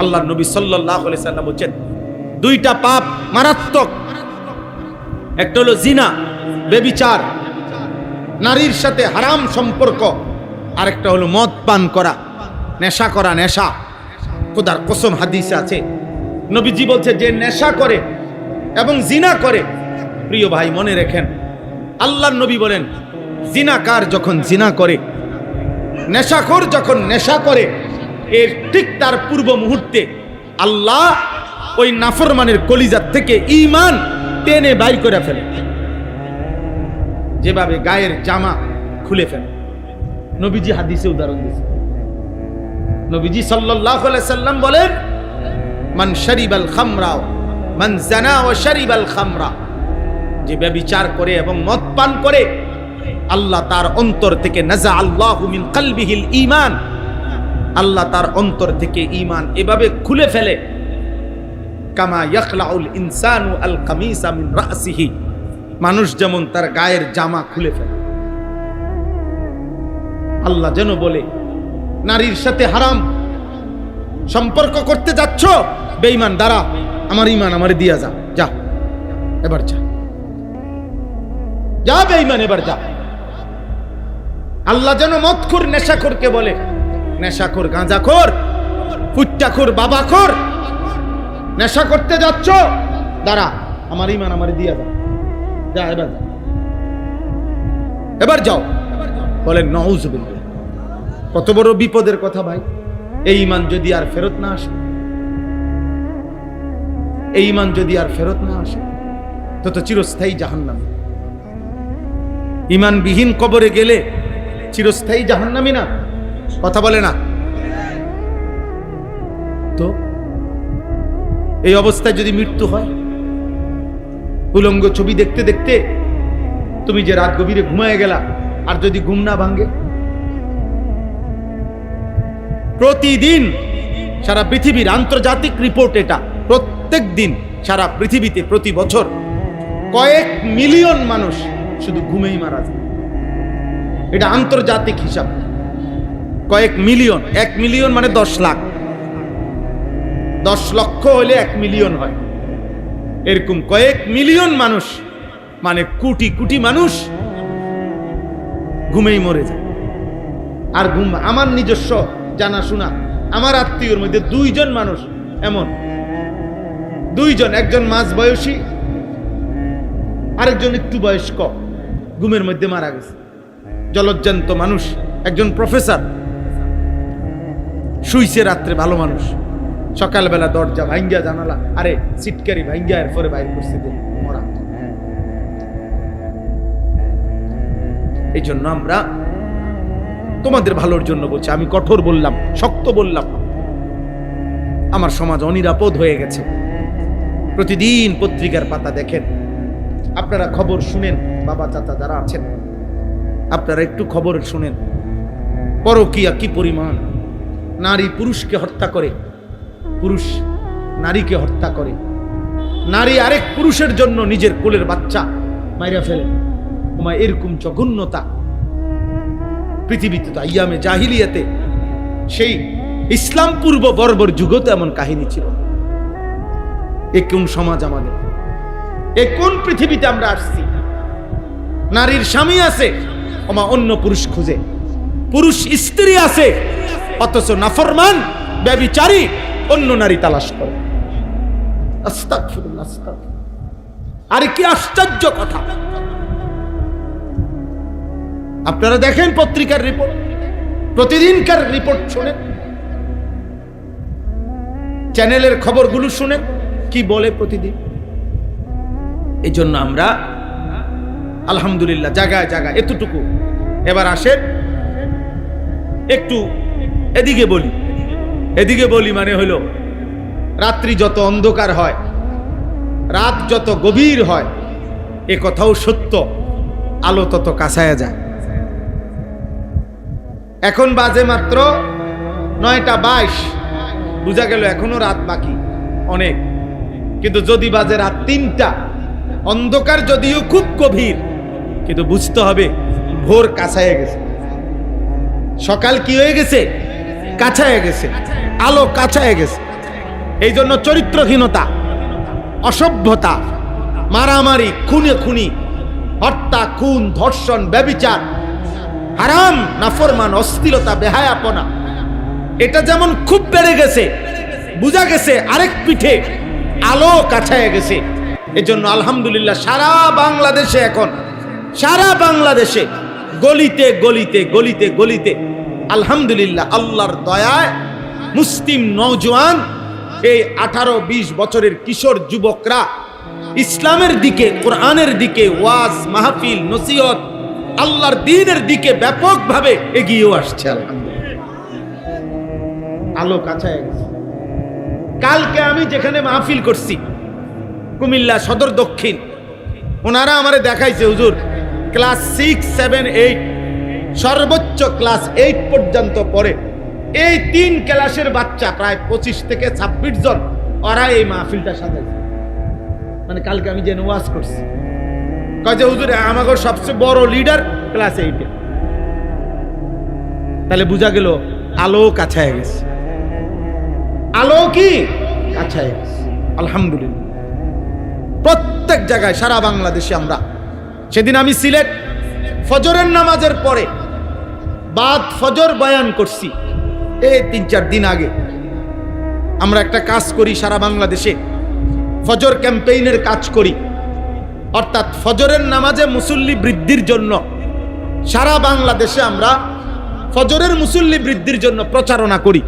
আল্লাহর নবী সাল্লাল্লাহু আলাইহি সাল্লাম বলেন দুইটা পাপ মারাত্মক, একটা হলো জিনা, ব্যভিচার, নারীর সাথে হারাম সম্পর্ক, আরেকটা হলো মদ পান করা, নেশা করা। নেশা খোদার কসম হাদিসে আছে, নবীজি বলছে যে নেশা করে এবং জিনা করে, প্রিয় ভাই মনে রাখেন, আল্লাহর নবী বলেন জিনাকার যখন জিনা করে, নেশাখোর যখন নেশা করে, এর ঠিক তার পূর্ব মুহূর্তে আল্লাহ ওই নাফরমানের কলিজার থেকে ঈমান টেনে বাইর করে ফেলে, যেভাবে গায়ের জামা খুলে ফেলে। নবীজি হাদিসে উদাহরণ দিয়েছে। নবীজি সাল্লাল্লাহু আলাইহি সাল্লাম বলেন মান শারিবাল খামরা মান জানা ওয়া শারিবাল খামরা, যে ব্যভিচার করে এবং মদ পান করে, আল্লাহ তার অন্তর থেকে নাজা আল্লাহু মিন কলবিহিল ঈমান, আল্লাহ তার অন্তর থেকে ঈমান এভাবে খুলে ফেলে, কামা ইয়াখলাউল ইনসানু আল কামিসা মিন রাসিহি, মানুষ যেমন তার গায়ের জামা খুলে ফেলে। আল্লাহ যেন বলে নারীর সাথে হারাম সম্পর্ক করতে যাচ্ছ, বেঈমান, দাঁড়া, আমার ঈমান আমারে দিয়া যা, যা এবার যা, যা বেঈমান এবার যা। আল্লাহ যেন মদখোর নেশাখোরকে বলে, নেশাখোর, গাঁজাখোর, ফুট্টাখোর, বাবাখোর, নেশা করতে যাচ্ছ, দাঁড়া, আমার ঈমান আমারে দিয়া যা, যা এবার যা, এবার যাও। বলেন নাউযুবিল্লাহ। কত বড় বিপদের কথা ভাই, এই ঈমান যদি আর ফেরত না আসে, এই ঈমান যদি আর ফেরত না আসে, তো চিরস্থায়ী জাহান্নাম। ঈমানবিহীন কবরে গেলে চিরস্থায়ী জাহান্নামী না? কথা বলে না তো? এই অবস্থায় যদি মৃত্যু হয়, উলঙ্গ ছবি দেখতে দেখতে তুমি যে রাত গভীরে ঘুমায় গেলা, আর যদি ঘুম না ভাঙ্গে, প্রতিদিন সারা পৃথিবীর আন্তর্জাতিক রিপোর্ট এটা, প্রত্যেক দিন সারা পৃথিবীতে প্রতি বছর কয়েক মিলিয়ন মানুষ শুধু ঘুমেই মারা যায়। এটা আন্তর্জাতিক হিসাব, কয়েক মিলিয়ন। 1 মিলিয়ন মানে 10 লাখ, 10 লক্ষ হলে 1 মিলিয়ন হয়, এরকম কয়েক মিলিয়ন মানুষ, মানে কোটি কোটি মানুষ ঘুমেই মরে যায়। আর ঘুম, আমার নিজস্ব জানাশোনা, আমার আত্মীয়র মধ্যে 2 জন মানুষ এমন, 2 জন, একজন মাঝ বয়সী, আরেকজন একটু বয়স্ক, ঘুমের মধ্যে মারা গেছে। জলজ্জান্ত মানুষ, একজন প্রফেসর, শুইছে রাত্রে, ভালো মানুষ, সকালবেলা দরজা ভাঙ্গা, জানালা, আরে সিটকারি ভাঙ্গা, এরপরে বাইর করছে, মরা। এই জন্য আমরা তোমাদের ভালোর জন্য বলছি, আমি কঠোর বললাম, শক্ত বললাম। আমার সমাজ অনিরাপদ হয়ে গেছে। প্রতিদিন পত্রিকার পাতা দেখেন, আপনারা খবর শুনেন, বাবা চাচা যারা আছেন, আপনারা একটু খবর শুনেন, পরকীয়া কি পরিমাণ। নারী পুরুষকে হত্যা করে, পুরুষ নারীকে হত্যা করে, নারী আরেক পুরুষের জন্য নিজের কোলের বাচ্চা মাইরা ফেলে। তোমার এরকম জঘন্যতা পৃথিবীতে তো আইয়ামে জাহিলিয়াতে, সেই ইসলাম পূর্ব বর্বর যুগতে এমন কাহিনী ছিল। এ কোন সমাজ আমাদের? এ কোন পৃথিবীতে আমরা আসছি? নারীর স্বামী আছে, অন্য পুরুষ খুঁজে, পুরুষ স্ত্রী আছে, অথচ নাফরমান ব্যভিচারী অন্য নারী তালাশ করে। আস্তাগফিরুল্লাহ, আস্তাগফিরুল্লাহ। আরে কি আশ্চর্য কথা! আপনারা দেখেন পত্রিকার রিপোর্ট, প্রতিদিনকার রিপোর্ট শুনেন, চ্যানেলের খবরগুলো শুনেন, কি বলে প্রতিদিন। এই জন্য আমরা আলহামদুলিল্লাহ জায়গায় জায়গায় এতটুকু। এবার আসেন একটু এদিকে বলি, এদিকে বলি মানে হলো রাত্রি যত অন্ধকার হয়, রাত যত গভীর হয়, এ কথাও সত্য, আলো তত কাছায়া যায়। এখন বাজে মাত্র 9:22, বুঝা গেল এখনো রাত বাকি অনেক। কিন্তু যদি বাজে রাত 3টা, অন্ধকার যদিও খুব গভীর, কিন্তু বুঝতে হবে ভোর কাছায় গেছে, সকাল কি হয়ে গেছে, কাছায় গেছে। আলো কাছায় গেছে। এই জন্য চরিত্রহীনতা, অসভ্যতা, মারামারি, খুনি, হত্যা, খুন, ধর্ষণ, ব্যভিচার, হারাম, নাফরমান, অশ্লীলতা, বেহায়াপনা, এটা যেমন খুব বেড়ে গেছে, বোঝা গেছে আরেক পিঠে আলো কাছায় গেছে। এজন্য আলহামদুলিল্লাহ সারা বাংলাদেশে এখন, সারা বাংলাদেশে গলিতে গলিতে গলিতে গলিতে আলহামদুলিল্লাহ আল্লাহর দয়ায় মুসলিম নওজোয়ান, এই 18-20 বছরের কিশোর যুবকরা ইসলামের দিকে, কোরআনের দিকে, ওয়াজ মাহফিল, নসিহত, আল্লাহর দ্বীনের দিকে ব্যাপকভাবে এগিয়েও আসছে। আলহামদুলিল্লাহ আলো কাছায় গেছে। কালকে আমি যেখানে মাহফিল করছি কুমিল্লা সদর দক্ষিণ, ওনারা আমারে দেখাইছে হুজুর ক্লাস 6, 7, 8 সর্বোচ্চ ক্লাস 8 পর্যন্ত পড়ে এই 3 ক্লাসের বাচ্চা প্রায় 25 থেকে 26 জন, ওরা এই মাহফিলটা সাজাইছে। মানে কালকে আমি যে ওয়াজ করছি, কয় যে হুজুর আমাদের সবচেয়ে বড় লিডার ক্লাস 8-এ। তাহলে বোঝা গেল আলো কাছায় গেছে। আলো কি কাছায় গেছে আলহামদুলিল্লাহ। প্রত্যেক জায়গায় সারা বাংলাদেশে আমরা, সেদিন আমি সিলেট ফজরের নামাজের পরে বাদ ফজর বয়ান করছি। এই 3-4 দিন আগে আমরা একটা কাজ করি সারা বাংলাদেশে, ফজর ক্যাম্পেইনের কাজ করি, অর্থাৎ ফজরের নামাজে মুসল্লি বৃদ্ধির জন্য সারা বাংলাদেশে আমরা ফজরের মুসল্লি বৃদ্ধির জন্য প্রচারণা করি।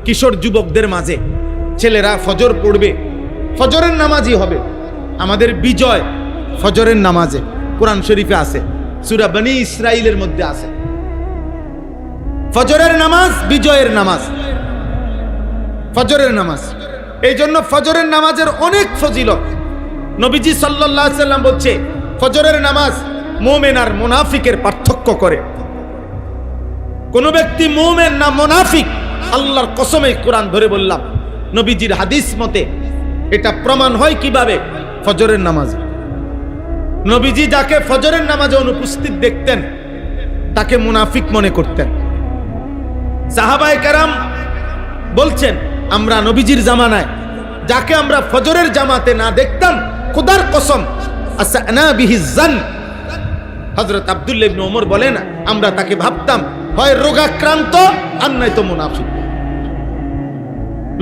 কিশোর যুবকদের মাঝে ছেলেরা ফজর পড়বে, ফজরের নামাজই হবে। আমাদের বিজয় ফজরের নামাজে, কোরআন শরীফে আছে, সূরা বনী ইসরাইলের মধ্যে আছে ফজরের নামাজ বিজয়ের নামাজ, ফজরের নামাজ। এই জন্য ফজরের নামাজের অনেক ফজিলত। নবীজি সাল্লাল্লাহু আলাইহি সাল্লাম বলছে ফজরের নামাজ মুমিন আর মুনাফিকের পার্থক্য করে। কোন ব্যক্তি মুমিন না মুনাফিক, আল্লাহর কসমে কোরআন ধরে বললাম, নবীজির হাদিস মতে এটা প্রমাণ হয় কিভাবে? ফজরের নামাজ। নবীজি যাকে ফজরের নামাজে অনুপস্থিত দেখতেন তাকে মুনাফিক মনে করতেন। সাহাবায়ে কেরাম বলছেন আমরা নবীজির জামানায় যাকে আমরা ফজরের জামাতে না দেখতাম, খোদার কসম আসানা বিহি জান, হযরত আব্দুল্লাহ ইবনে ওমর বলেন আমরা তাকে ভাবতাম হয় রোগাক্রান্ত আর নয়তো মুনাফিক।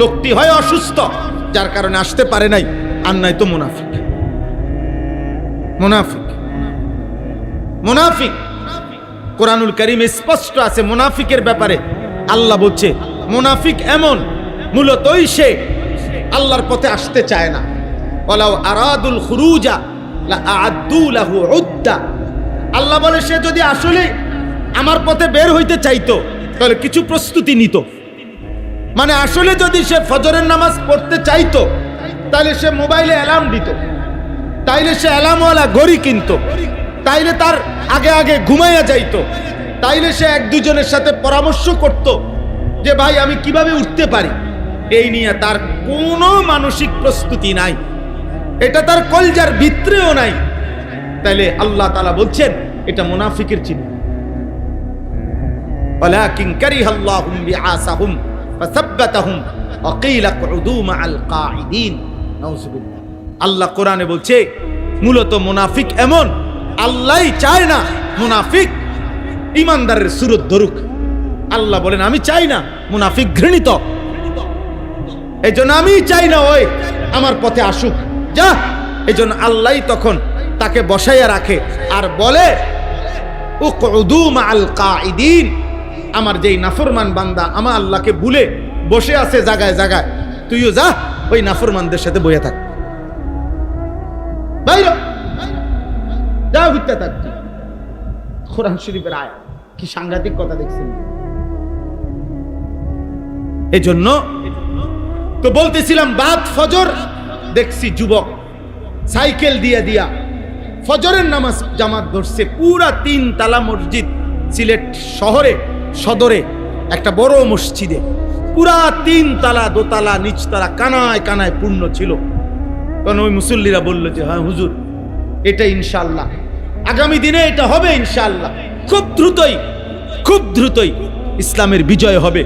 লোকটি হয় অসুস্থ যার কারণে আসতে পারে নাই, আর নয়তো মুনাফিক। মুনাফিক মুনাফিক কোরআনুল কারীমে স্পষ্ট আছে মুনাফিকের ব্যাপারে। আল্লাহ বলছে মুনাফিক এমন, মূলতই সে আল্লাহর পথে আসতে চায় না। ওয়ালাউ আরাদুল খুরুজা লা আ'আদ্দু লাহু উদ্দা। আল্লাহ বলে সে যদি আসলে আমার পথে বের হইতে চাইতো তাহলে কিছু প্রস্তুতি নিত। মানে আসলে যদি সে ফজরের নামাজ পড়তে চাইতো তাহলে সে মোবাইলে অ্যালার্ম দিত, তাইলে সে অ্যালার্মওয়ালা ঘড়ি কিনতো, তাইলে তার আগে আগে ঘুমাইয়া যাইতো, তাইলে সে 1-2 জনের সাথে পরামর্শ করত যে ভাই আমি কিভাবে উঠতে পারি। এই নিয়ে তার কোনো মানসিক প্রস্তুতি নাই, এটা তার কলজার ভিতরেও নাই। তাইলে আল্লাহ তাআলা বলছেন এটা মুনাফিকের চিহ্ন। ওয়ালাকিন কারিহাল্লাহু বিআসাহুম ফাসাব্বাতাহুম ওয়া কিলা কুদু মাআল কাঈদিন। নাউযুবিল্লাহ। আল্লাহ কোরআনে বলছে মূলত মুনাফিক এমন, আল্লাহই চায় না মুনাফিক ইমানদারের সুরত ধরুক। আল্লাহ বলেন আমি চাই না মুনাফিক ঘৃণিত, এই জন্য আমি চাই না ওই আমার পথে আসুক, যা। এই জন্য আল্লাহই তখন তাকে বসাইয়া রাখে আর বলে উকউদু মাআল কাঈদিন। আমার যেই নাফরমান বান্দা আমার আল্লাহকে ভুলে বসে আছে জায়গায় জায়গায়, তুইও যা ওই নাফরমানদের সাথে বসে থাক, বাইরে যা হইতে থাক। কোরআন শরীফের আয়াত, কি সাংঘাতিক কথা দেখছেন। এই জন্য তো বলতেছিলাম বাদ ফজর দেখছি যুবক সাইকেল দিয়া দিয়া ফজরের নামাজ জামাত ধরছে। পুরা 3 তালা মসজিদ, সিলেট শহরে সদরে একটা বড় মসজিদে পুরা 3 তালা, 2 তালা, নিচতলা কানায় কানায় পূর্ণ ছিল। তখন ওই মুসল্লিরা বলল যে হ্যাঁ হুজুর এটা ইনশাআল্লাহ আগামী দিনে এটা হবে ইনশাআল্লাহ, খুব দ্রুতই ইসলামের বিজয় হবে।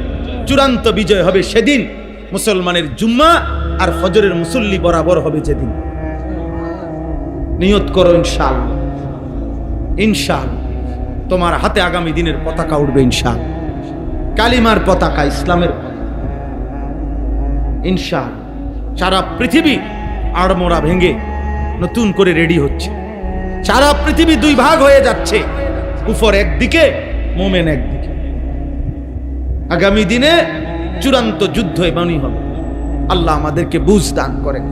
চূড়ান্ত বিজয় হবে সেদিন। মুসলমানের জুম্মা আর ফজরের মুসল্লি বরাবর হবে যেদিন। নিয়ত করো ইনশাআল্লাহ, ইনশাআল্লাহ তোমার হাতে আগামী দিনের পতাকা উঠবে ইনশাআল্লাহ, কালিমার পতাকা, ইসলামের পতাকা ইনশাআল্লাহ। সারা পৃথিবী আড়মোড়া ভেঙে নতুন করে রেডি হচ্ছে। সারা পৃথিবী দুই ভাগ হয়ে যাচ্ছে, কুফর একদিকে, মোমেন একদিকে। আগামী দিনে চূড়ান্ত যুদ্ধ এমনই হবে। আল্লাহ আমাদেরকে বুঝ দান করেন,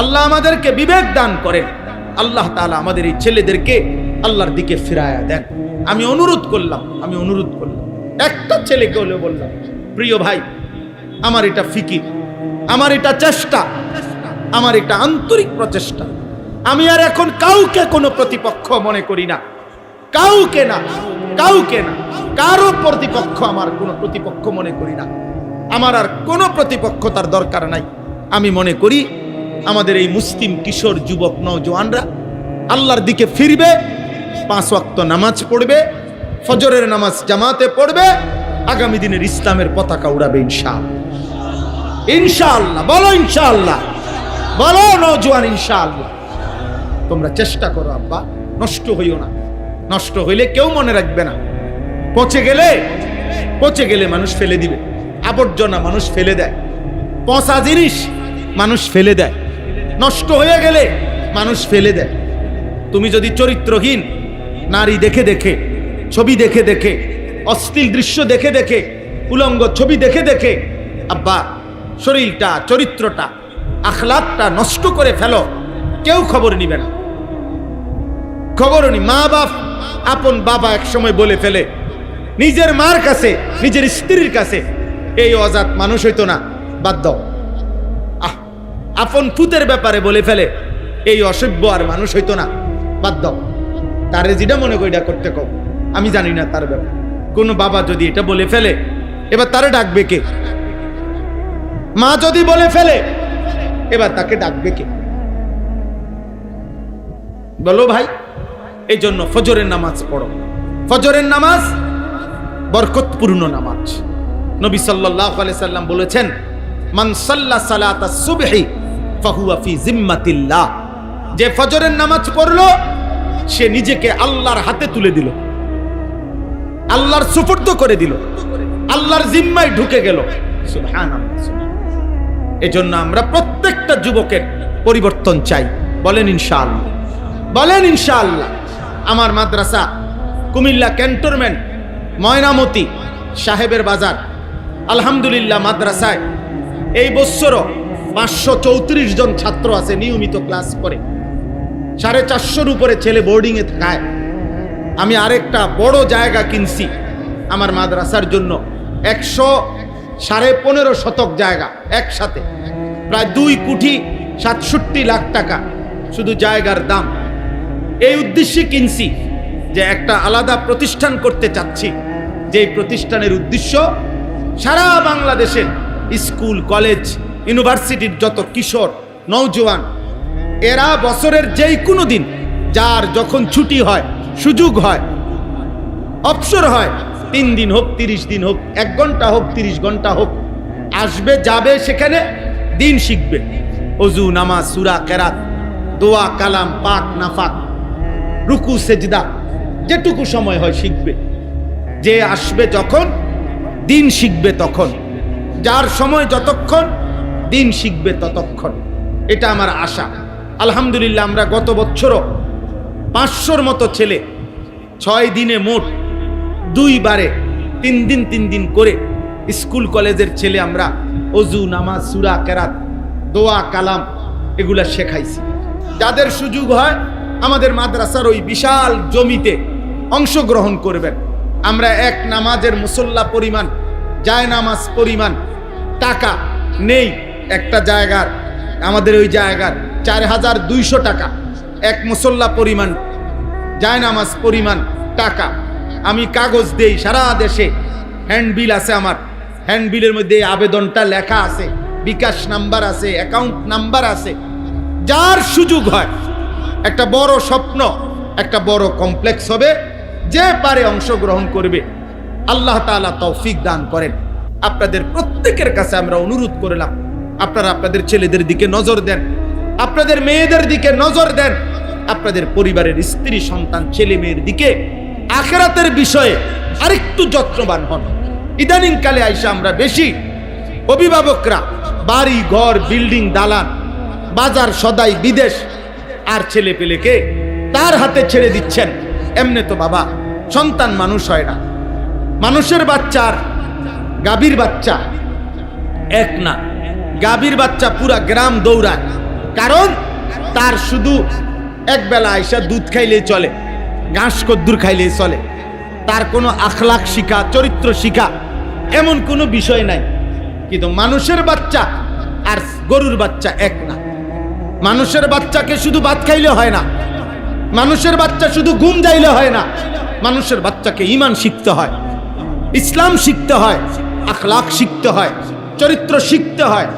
আল্লাহ আমাদেরকে বিবেক দান করেন। আল্লাহ তাআলা আমাদের এই ছেলেদেরকে আল্লাহর দিকে ফিরায়া দেন। আমি অনুরোধ করলাম, একটা ছেলেকে হলেও বললাম, প্রিয় ভাই, আমার এটা ফিকির, আমার এটা চেষ্টা, আমার এটা আন্তরিক প্রচেষ্টা। আমি আর এখন কাউকে কোনো প্রতিপক্ষ মনে করি না, কাউকে না, কারো প্রতিপক্ষ আমার কোনো প্রতিপক্ষ মনে করি না। আমার আর কোনো প্রতিপক্ষতার দরকার নাই। আমি মনে করি আমাদের এই মুসলিম কিশোর যুবক নওজোয়ানরা আল্লাহর দিকে ফিরবে, 5 ওয়াক্ত নামাজ পড়বে, ফজরের নামাজ জামাতে পড়বে, আগামী দিনের ইসলামের পতাকা উড়াবে ইনশাআল্লাহ, ইনশাআল্লাহ। বলো ইনশাআল্লাহ, বলো নওজোয়ান ইনশাআল্লাহ। তোমরা চেষ্টা করো আব্বা, নষ্ট হইও না। নষ্ট হইলে কেউ মনে রাখবে না। পচে গেলে মানুষ ফেলে দিবে, আবর্জনা মানুষ ফেলে দেয়, পচা জিনিস মানুষ ফেলে দেয়, নষ্ট হয়ে গেলে মানুষ ফেলে দেয়। তুমি যদি চরিত্রহীন নারী দেখে দেখে, ছবি দেখে দেখে, অশ্লীল দৃশ্য দেখে দেখে, উলঙ্গ ছবি দেখে দেখে আব্বা শরীরটা, চরিত্রটা, আখলাকটা নষ্ট করে ফেলো, কেউ খবর নিবে না। খবর নি। মা বাপ, আপন বাবা এক সময় বলে ফেলে নিজের মার কাছে, নিজের স্ত্রীর কাছে, এই অজাত মানুষ হইতো না, বাদ দাও। আপন পুতের ব্যাপারে বলে ফেলে এই অসভ্য আর মানুষ হইতো না, বাদ দাও। তারে যেটা মনে করি এটা করতে কও, আমি জানি না তার ব্যাপারে। কোন বাবা যদি এটা বলে ফেলে, এবার তারে ডাকবে কে? মা যদি বলে ফেলে, এবার তাকে ডাকবে কে? বলো ভাই। এই জন্য ফজরের নামাজ পড়ো। ফজরের নামাজ বরকতপূর্ণ নামাজ। নবী সাল্লাল্লাহু আলাইহি সাল্লাম বলেছেন, মান সাল্লা সালাতাস সুবহি ফাহুয়া ফি জিম্মাতিল্লাহ। যে ফজরের নামাজ পড়লো সে নিজেকে আল্লাহর হাতে তুলে দিল, আল্লাহর সুপুর্দ করে দিল, আল্লাহর জিম্মায় ঢুকে গেল। সুবহানাল্লাহ। এজন্য আমরা প্রত্যেকটা যুবকের পরিবর্তন চাই। বলেন ইনশাআল্লাহ, বলেন ইনশাআল্লাহ। আমার মাদ্রাসা কুমিল্লা ক্যান্টনমেন্ট, ময়নামতি, সাহেবের বাজার, আলহামদুলিল্লাহ মাদ্রাসায় এই বছরও 534 জন ছাত্র আছে, নিয়মিত ক্লাস করে। 450 উপরে ছেলে বোর্ডিং এ থাকায় আমি আরেকটা বড় জায়গা কিনছি আমার মাদ্রাসার জন্য। 115.5 শতক জায়গা, একসাথে প্রায় 2,67,00,000 টাকা শুধু জায়গার দাম। এই উদ্দেশ্যে কিনছি যে একটা আলাদা প্রতিষ্ঠান করতে চাচ্ছি, যে প্রতিষ্ঠানের উদ্দেশ্য সারা বাংলাদেশের স্কুল, কলেজ, ইউনিভার্সিটির যত কিশোর নওজোয়ান, এরা বছরের যেই কোনো দিন, যার যখন ছুটি হয়, সুযোগ হয়, অবসর হয়, 3 দিন হোক, 30 দিন হোক, 1 ঘন্টা হোক, 30 ঘন্টা হোক, আসবে, যাবে, সেখানে দিন শিখবে। ওযু, নামাজ, সূরা, কেরাত, দোয়া, কালাম, পাক, নাফাক, রুকু, সেজদা, যেটুকু সময় হয় শিখবে। যে আসবে যখন, দিন শিখবে তখন। যার সময় যতক্ষণ, দিন শিখবে ততক্ষণ। এটা আমার আশা। আলহামদুলিল্লাহ আমরা গত বছরও 500-র মতো ছেলে 6 দিনে মোট 2 বারে 3 দিন করে স্কুল কলেজের ছেলে আমরা ওযু, নামাজ, সূরা, কেরাত, দোয়া, কালাম এগুলা শেখাইছি। যাদের সুযোগ হয় আমাদের মাদ্রাসার ওই বিশাল জমিতে অংশগ্রহণ করবেন। আমরা এক নামাজের মুসল্লা পরিমাণ, যায় নামাজ পরিমাণ টাকা নেই। একটা জায়গার, আমাদের ওই জায়গার 4200 টাকা, এক মুসল্লা পরিমাণ, যায় নামাজ পরিমাণ টাকা। আমি কাগজ দেই সারা দেশে, হ্যান্ডবিল আছে আমার, হ্যান্ডবিলের মধ্যে আবেদনটা লেখা আছে, বিকাশ নাম্বার আছে, অ্যাকাউন্ট নাম্বার আছে। যার সুযোগ হয়, একটা বড় স্বপ্ন, একটা বড় কমপ্লেক্স হবে, যে পারে অংশগ্রহণ করবে। আল্লাহ তাআলা তৌফিক দান করেন। আপনাদের প্রত্যেকের কাছে আমরা অনুরোধ করলাম, আপনারা আপনাদের ছেলেদের দিকে নজর দেন, আপনাদের মেয়েদের দিকে নজর দেন, আপনাদের পরিবারের স্ত্রী সন্তান ছেলে মেয়ের দিকে আখিরাতের বিষয়ে আরেকটু যত্নবান হন। ইদানিং কালে আইসা আমরা বেশি অভিভাবকরা বাড়ি ঘর বিল্ডিং দালান বাজার সদাই বিদেশ আর ছেলে পেলেকে তার হাতে ছেড়ে দিচ্ছেন। এমনি তো বাবা সন্তান মানুষ হয় না। মানুষের বাচ্চার গাভীর বাচ্চা এক না, গাভীর বাচ্চা পুরা গ্রাম দৌড়ায়, কারণ তার শুধু এক বেলা আইসা দুধ খাইলেই চলে, ঘাস কদ্দুর খাইলেই চলে, তার কোনো আখলাক শিখা চরিত্র শিখা এমন কোনো বিষয় নাই। কিন্তু মানুষের বাচ্চা আর গরুর বাচ্চা এক না। মানুষের বাচ্চাকে শুধু ভাত খাইলে হয় না, মানুষের বাচ্চা শুধু ঘুম যাইলে হয় না, মানুষের বাচ্চাকে ঈমান শিখতে হয়, ইসলাম শিখতে হয়, আখলাক শিখতে হয়, চরিত্র শিখতে হয়,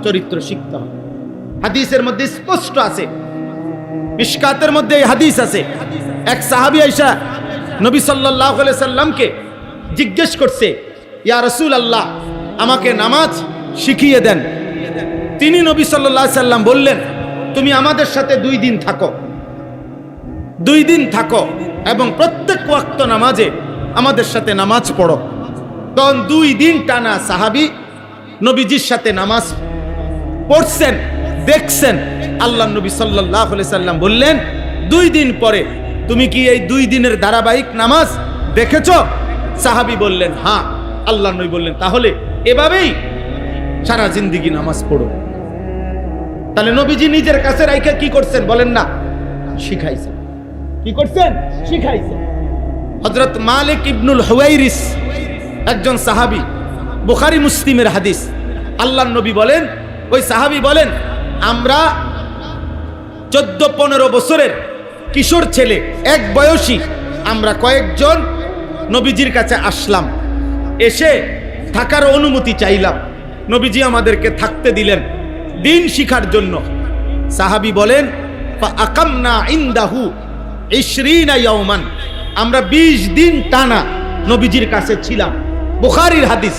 চরিত্র শিখতে হয়। হাদিসের মধ্যে স্পষ্ট আছে, মিশকাতের মধ্যে এই হাদিস আছে, এক সাহাবী আয়েশা নবী সাল্লাল্লাহু আলাইহি সাল্লামকে জিজ্ঞেস করছে, ইয়া রাসূলুল্লাহ আমাকে নামাজ শিখিয়ে দেন। তিনি নবী সাল্লাল্লাহু আলাইহি সাল্লাম বললেন, তুমি আমাদের সাথে 2 দিন থাকো, 2 দিন থাকো এবং প্রত্যেক ওয়াক্ত নামাজে আমাদের সাথে নামাজ পড়ো। তখন 2 দিন টানা সাহাবী নবীজির সাথে নামাজ পড়ছেন, দেখছেন। আল্লাহ নবী সাল্লাল্লাহু আলাইহি সাল্লাম বললেন, 2 দিন পরে তুমি কি এই 2 দিনের ধারাবাহিক নামাজ দেখেছো? সাহাবী বললেন হ্যাঁ। আল্লাহ নবী বললেন, তাহলে এভাবেই সারা জিন্দেগি নামাজ পড়ো। তাহলে নবীজি নিজের কাছে রাইখা কি করছেন বলেন না? শিখাইছেন। কি করছেন? শিখাইছেন। হযরত মালিক ইবনুল হুয়াইরিস একজন সাহাবী, বুখারী মুসলিমের হাদিস। আল্লাহর নবী বলেন, ওই সাহাবী বলেন, আমরা 14-15 বছরের কিশোর ছেলে, এক বয়সী আমরা কয়েকজন নবীজির কাছে আসলাম, এসে থাকার অনুমতি চাইলাম। নবীজি আমাদেরকে থাকতে দিলেন দিন শিখার জন্য। সাহাবী বলেন, ফাআকামনা ইনদাহু 20 ইয়াওমান, আমরা 20 দিন টানা নবীজির কাছে ছিলাম। বুখারীর হাদিস,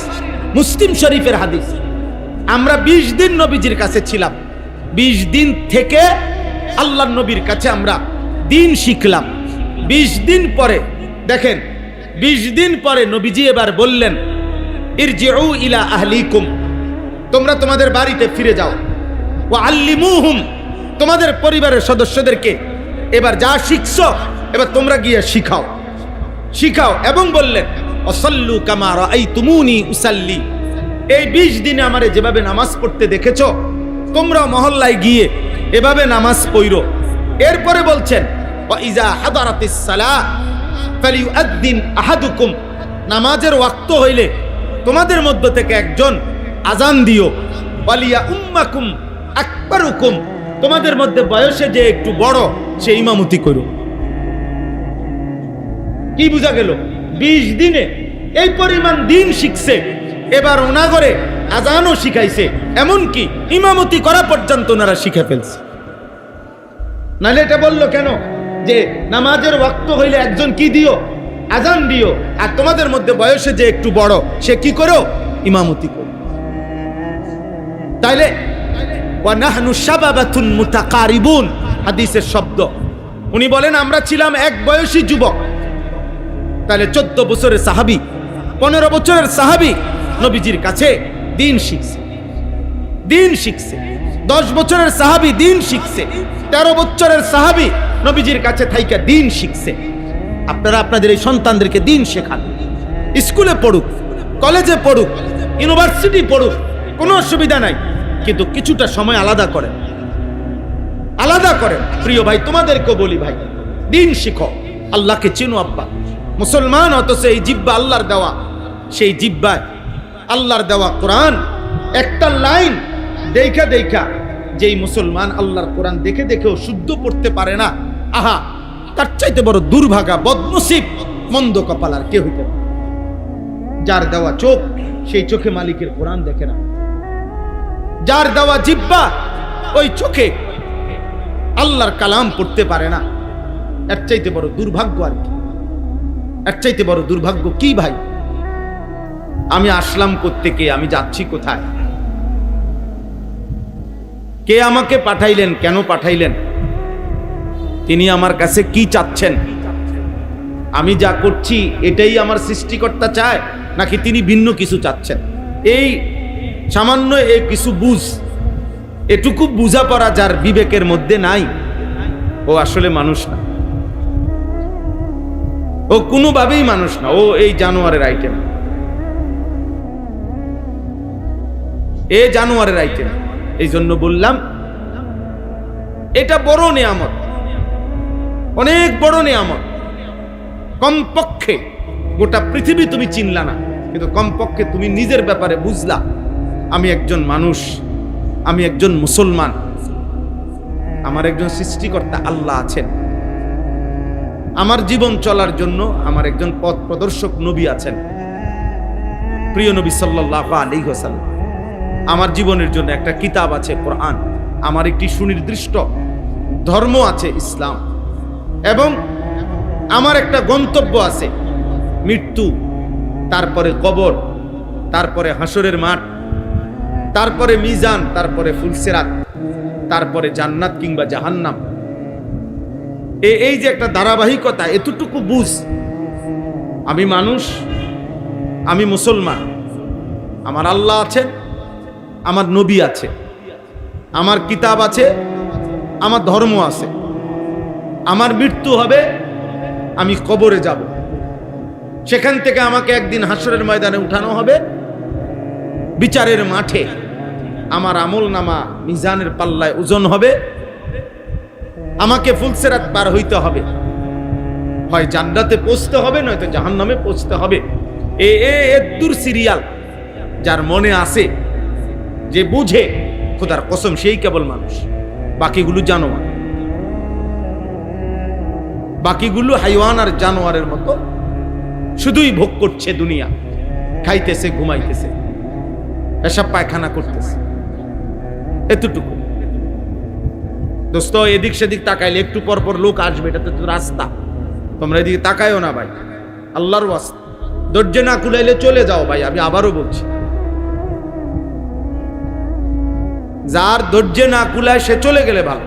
মুসলিম শরীফের হাদিস। আমরা 20 দিন নবীজির কাছে ছিলাম। 20 দিন থেকে আল্লাহর নবীর কাছে আমরা দিন শিখলাম। 20 দিন পরে দেখেন, 20 দিন পরে নবীজি এবার বললেন, ইরজিউ ইলা আহলিকুম, তোমরা তোমাদের বাড়িতে ফিরে যাও। ওয়া আল্লিমুহুম, তোমাদের পরিবারের সদস্যদেরকে এবার যা শিখছো এবার তোমরা গিয়ে শিখাও, শিখাও। এবং বললেন, ওয়াসাল্লু কামা রাআইতুমুনি উসাল্লি, এই 20 দিনে আমারে যেভাবে নামাজ পড়তে দেখেছো তোমরা মহল্লায় গিয়ে এভাবে নামাজ পড়ো। এরপরে বলছেন, ওয়া ইজা হাদারাতিস সালাহ ফালিউআদ্দিন আহাদুকুম, নামাজের ওয়াক্ত হইলে তোমাদের মধ্য থেকে একজন আজান দিও। ওয়ালিয়া উম্মাকুম আকবারুকুম, তোমাদের মধ্যে বয়সে যে একটু বড় সে ইমামতি করো। কি বোঝা গেল? 20 দিনে এই পরিমাণ দিন শিখছে, এবার ওনাগরে আজানও শিখাইছে, এমনকি ইমামতি করা পর্যন্ত ওনারা শিখে ফেলছে। নাহলে এটা বললো কেন যে নামাজের ওয়াক্ত হইলে একজন কি দিও? আজান দিও। আর তোমাদের মধ্যে বয়সে যে একটু বড় সে কি করো? ইমামতি করো। তাইলে ওয়া নাহনু শাবাবাতুন মুতাকারিবুন, হাদিসের শব্দ। উনি বলেন আমরা ছিলাম এক বয়সী যুবক। তাহলে 14 বছরের সাহাবী, 15 বছরের সাহাবী নবীজির কাছে দিন শিখছে, দিন শিখছে। 10 বছরের সাহাবী দিন শিখছে, 13 বছরের সাহাবী নবীজির কাছে থাইকা দিন শিখছে। আপনারা আপনাদের এই সন্তানদেরকে দিন শেখান, স্কুলে পড়ুক, কলেজে পড়ুক, ইউনিভার্সিটি পড়ুক, কোনো অসুবিধা নাই, কিন্তু কিছুটা সময় আলাদা করেন, আলাদা করেন। প্রিয় ভাই, তোমাদেরকে বলি ভাই, দিন শিখো, আল্লাহকে চিনো। আব্বা মুসলমান, অথচ এই জিব্বা আল্লাহর দেওয়া, সেই জিব্বায় আল্লাহর দেওয়া কোরআন একটা লাইন দেখা দেখা যেই মুসলমান আল্লাহর কোরআন দেখে দেখেও শুদ্ধ পড়তে পারে না, আহা, তার চাইতে বড় দুর্ভাগা বদনসিব মন্দ কপাল আর কে হইতে পারে? যার দেওয়া চোখ, সেই চোখে মালিকের কোরআন দেখে না। যার দেওয়া জিব্বা, ওই চোখে আল্লাহর কালাম পড়তে পারে না। এর চাইতে বড় দুর্ভাগ্য আর কি? এর চাইতে বড় দুর্ভাগ্য কি ভাই? আমি আসলাম কোত্থেকে, আমি যাচ্ছি কোথায়, কে আমাকে পাঠাইলেন, কেন পাঠাইলেন, তিনি আমার কাছে কি চাচ্ছেন, আমি যা করছি এটাই আমার সৃষ্টিকর্তা চায় নাকি তিনি ভিন্ন কিছু চাচ্ছেন। এই সামান্য এই কিছু এটুকু বোঝাপড়া যার বিবেকের মধ্যে নাই, ও আসলে মানুষ না, ও কোনোভাবেই মানুষ না, ও এই জানোয়ারের আইটেম, জানোয়ারের আইটেম। এই জন্য বললাম এটা বড় নিয়ামত, অনেক বড় নিয়ামত। কমপক্ষে গোটা পৃথিবী তুমি চিনলা না, কিন্তু কমপক্ষে তুমি নিজের ব্যাপারে বুঝলা আমি একজন মানুষ, আমি একজন মুসলমান, আমার একজন সৃষ্টিকর্তা আল্লাহ আছেন, আমার জীবন চলার জন্য আমার একজন পথ প্রদর্শক নবী আছেন, প্রিয় নবী সাল্লাল্লাহু আলাইহি ওয়াসাল্লাম। আমার জীবনের জন্য একটা কিতাব আছে কোরআন, আমার একটি সুনির্দিষ্ট ধর্ম আছে ইসলাম, এবং আমার একটা গন্তব্য আছে মৃত্যু, তারপরে কবর, তারপরে হাসরের মাঠ, তারপরে মিজান, তারপরে ফুলসিরাত, তারপরে জান্নাত কিংবা জাহান্নাম। এই যে একটা ধারাবাহিকতা, এতটুকু বুঝ, আমি মানুষ, আমি মুসলমান, আমার আল্লাহ আছেন, আমার নবী আছে, আমার কিতাব আছে, আমার ধর্ম আছে, আমার মৃত্যু হবে, আমি কবরে যাব, সেখান থেকে আমাকে একদিন হাসরের ময়দানে উঠানো হবে, বিচারের মাঠে আমার আমল নামা মিজানের পাল্লায় ওজন হবে, আমাকে ফুলসিরাত পার হইতে হবে, হয় জান্নাতে পৌঁছতে হবে নয়তো জাহান্নামে পৌঁছতে হবে। দূর সিরিয়াল যার মনে আছে, যে বুঝে, খোদার কসম সেই কেবল মানুষ, বাকিগুলো জানোয়ার, বাকিগুলো হাইওয়ান আর জানোয়ারের মতো শুধুই ভোগ করছে দুনিয়া, খাইতেছে, ঘুমাইতেছে, পেশাব পায়খানা করতেছে, এতটুকু। দোস্ত, এদিক সেদিক তাকাইলে একটু পর পর লোক আসবে, এটা তো রাস্তা, তোমরা এদিকে তাকাইও না ভাই, আল্লাহর ওয়াস্তে। ধৈর্য না কুলাইলে চলে যাও ভাই, আমি আবারও বলছি, যার ধৈর্য না কুলায় সে চলে গেলে ভালো।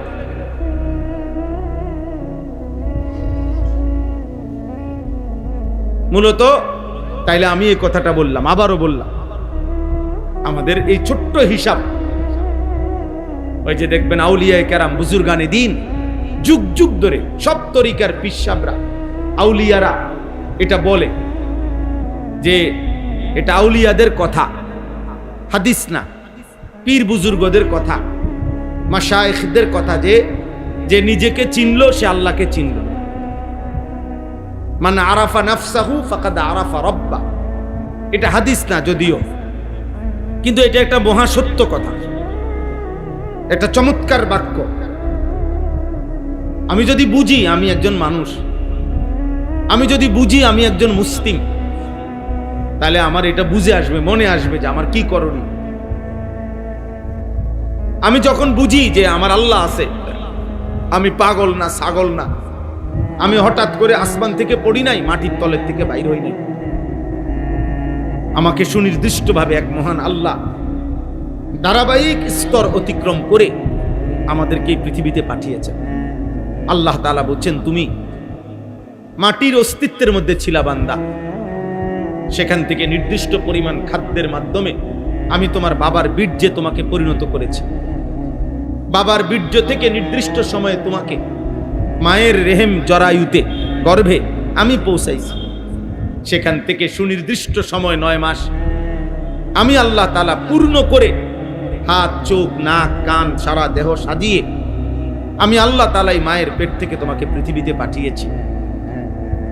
মূলত তাইলে আমি এই কথাটা বললাম, আবারও বললাম, আমাদের এই ছোট্ট হিসাব, ওই যে দেখবেন আউলিয়ায়ে কেরাম, বুজুর্গানে দিন, যুগ যুগ ধরে সব তরিকার পিসাবরা, আউলিয়ারা এটা বলে যে এটা আউলিয়াদের কথা, হাদিস না, পীর বুজুর্গদের কথা, মাশায়েখদের কথা, যে নিজেকে চিনলো সে আল্লাহকে চিনল। মান আরাফা নাফসাহু ফাকাদ আরাফা রাব্বা, এটা হাদিস না যদিও, কিন্তু এটা একটা মহাসত্য কথা, একটা চমৎকার বাক্য। আমি যদি বুঝি আমি একজন মানুষ, আমি যদি বুঝি আমি একজন মুসলিম, তাহলে আমার এটা বুঝে আসবে, মনে আসবে যে আমার কি করণীয়। আমি যখন বুঝি যে আমার আল্লাহ আছে, আমি পাগল না, ছাগল না, আমি হঠাৎ করে আসমান থেকে পড়ি নাই, মাটির তলের থেকে বাইর হই নাই, আমাকে সুনির্দিষ্টভাবে এক মহান আল্লাহ ধারাবাহিক স্তর অতিক্রম করে আমাদেরকে এই পৃথিবীতে পাঠিয়েছেন। আল্লাহ তাআলা বলছেন, তুমি মাটির অস্তিত্বের মধ্যে ছিলা বান্দা, সেখান থেকে নির্দিষ্ট পরিমাণ খাদ্যের মাধ্যমে আমি তোমার বাবার বীর্যে তোমাকে পরিণত করেছি, বাবার বীর্য থেকে নির্দিষ্ট সময়ে তোমাকে মায়ের রেহেম জরায়ুতে, গর্ভে আমি পৌঁছাইছি, সেখান থেকে সুনির্দিষ্ট সময় 9 মাস আমি আল্লাহ তাআলা পূর্ণ করে হাত, চোখ, নাক, কান, সারা দেহ সাজিয়ে আমি আল্লাহ তাআলাই মায়ের পেট থেকে তোমাকে পৃথিবীতে পাঠিয়েছি।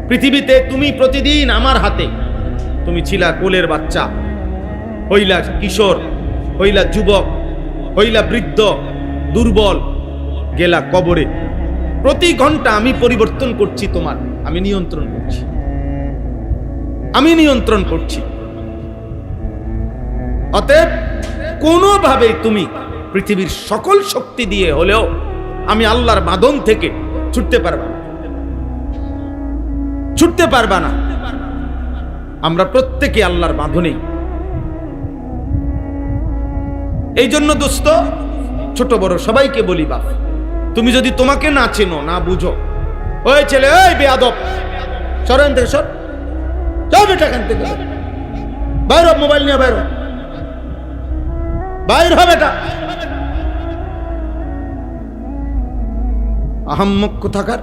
পৃথিবীতে তুমি প্রতিদিন আমার হাতে, তুমি ছিলা কোলের বাচ্চা, হইলা কিশোর, হইলা যুবক, হইলা বৃদ্ধ, দুর্বল, গেলা কবরে। প্রতি ঘন্টা আমি পরিবর্তন করছি তোমার, আমি নিয়ন্ত্রণ করছি, আমি নিয়ন্ত্রণ করছি। অতএব কোনোভাবেই তুমি পৃথিবীর সকল শক্তি দিয়ে হলেও আমি আল্লাহর বাঁধন থেকে ছুটতে পারবা না, ছুটতে পারবা না। আমরা প্রত্যেকে আল্লাহর বাঁধনেই, এই জন্য দোস্ত, ছোট বড় সবাইকে বলি, বাপ তুমি যদি তোমাকে না চেনো, না বুঝো, ওই ছেলে, ওই বেয়াদব, সরেন থেকে সর, যাও বেটা এখান থেকে, বাইর হ, মোবাইল নিয়ে বাইর হ, বাইর হ বেটা। আহাম্মক কোথাকার,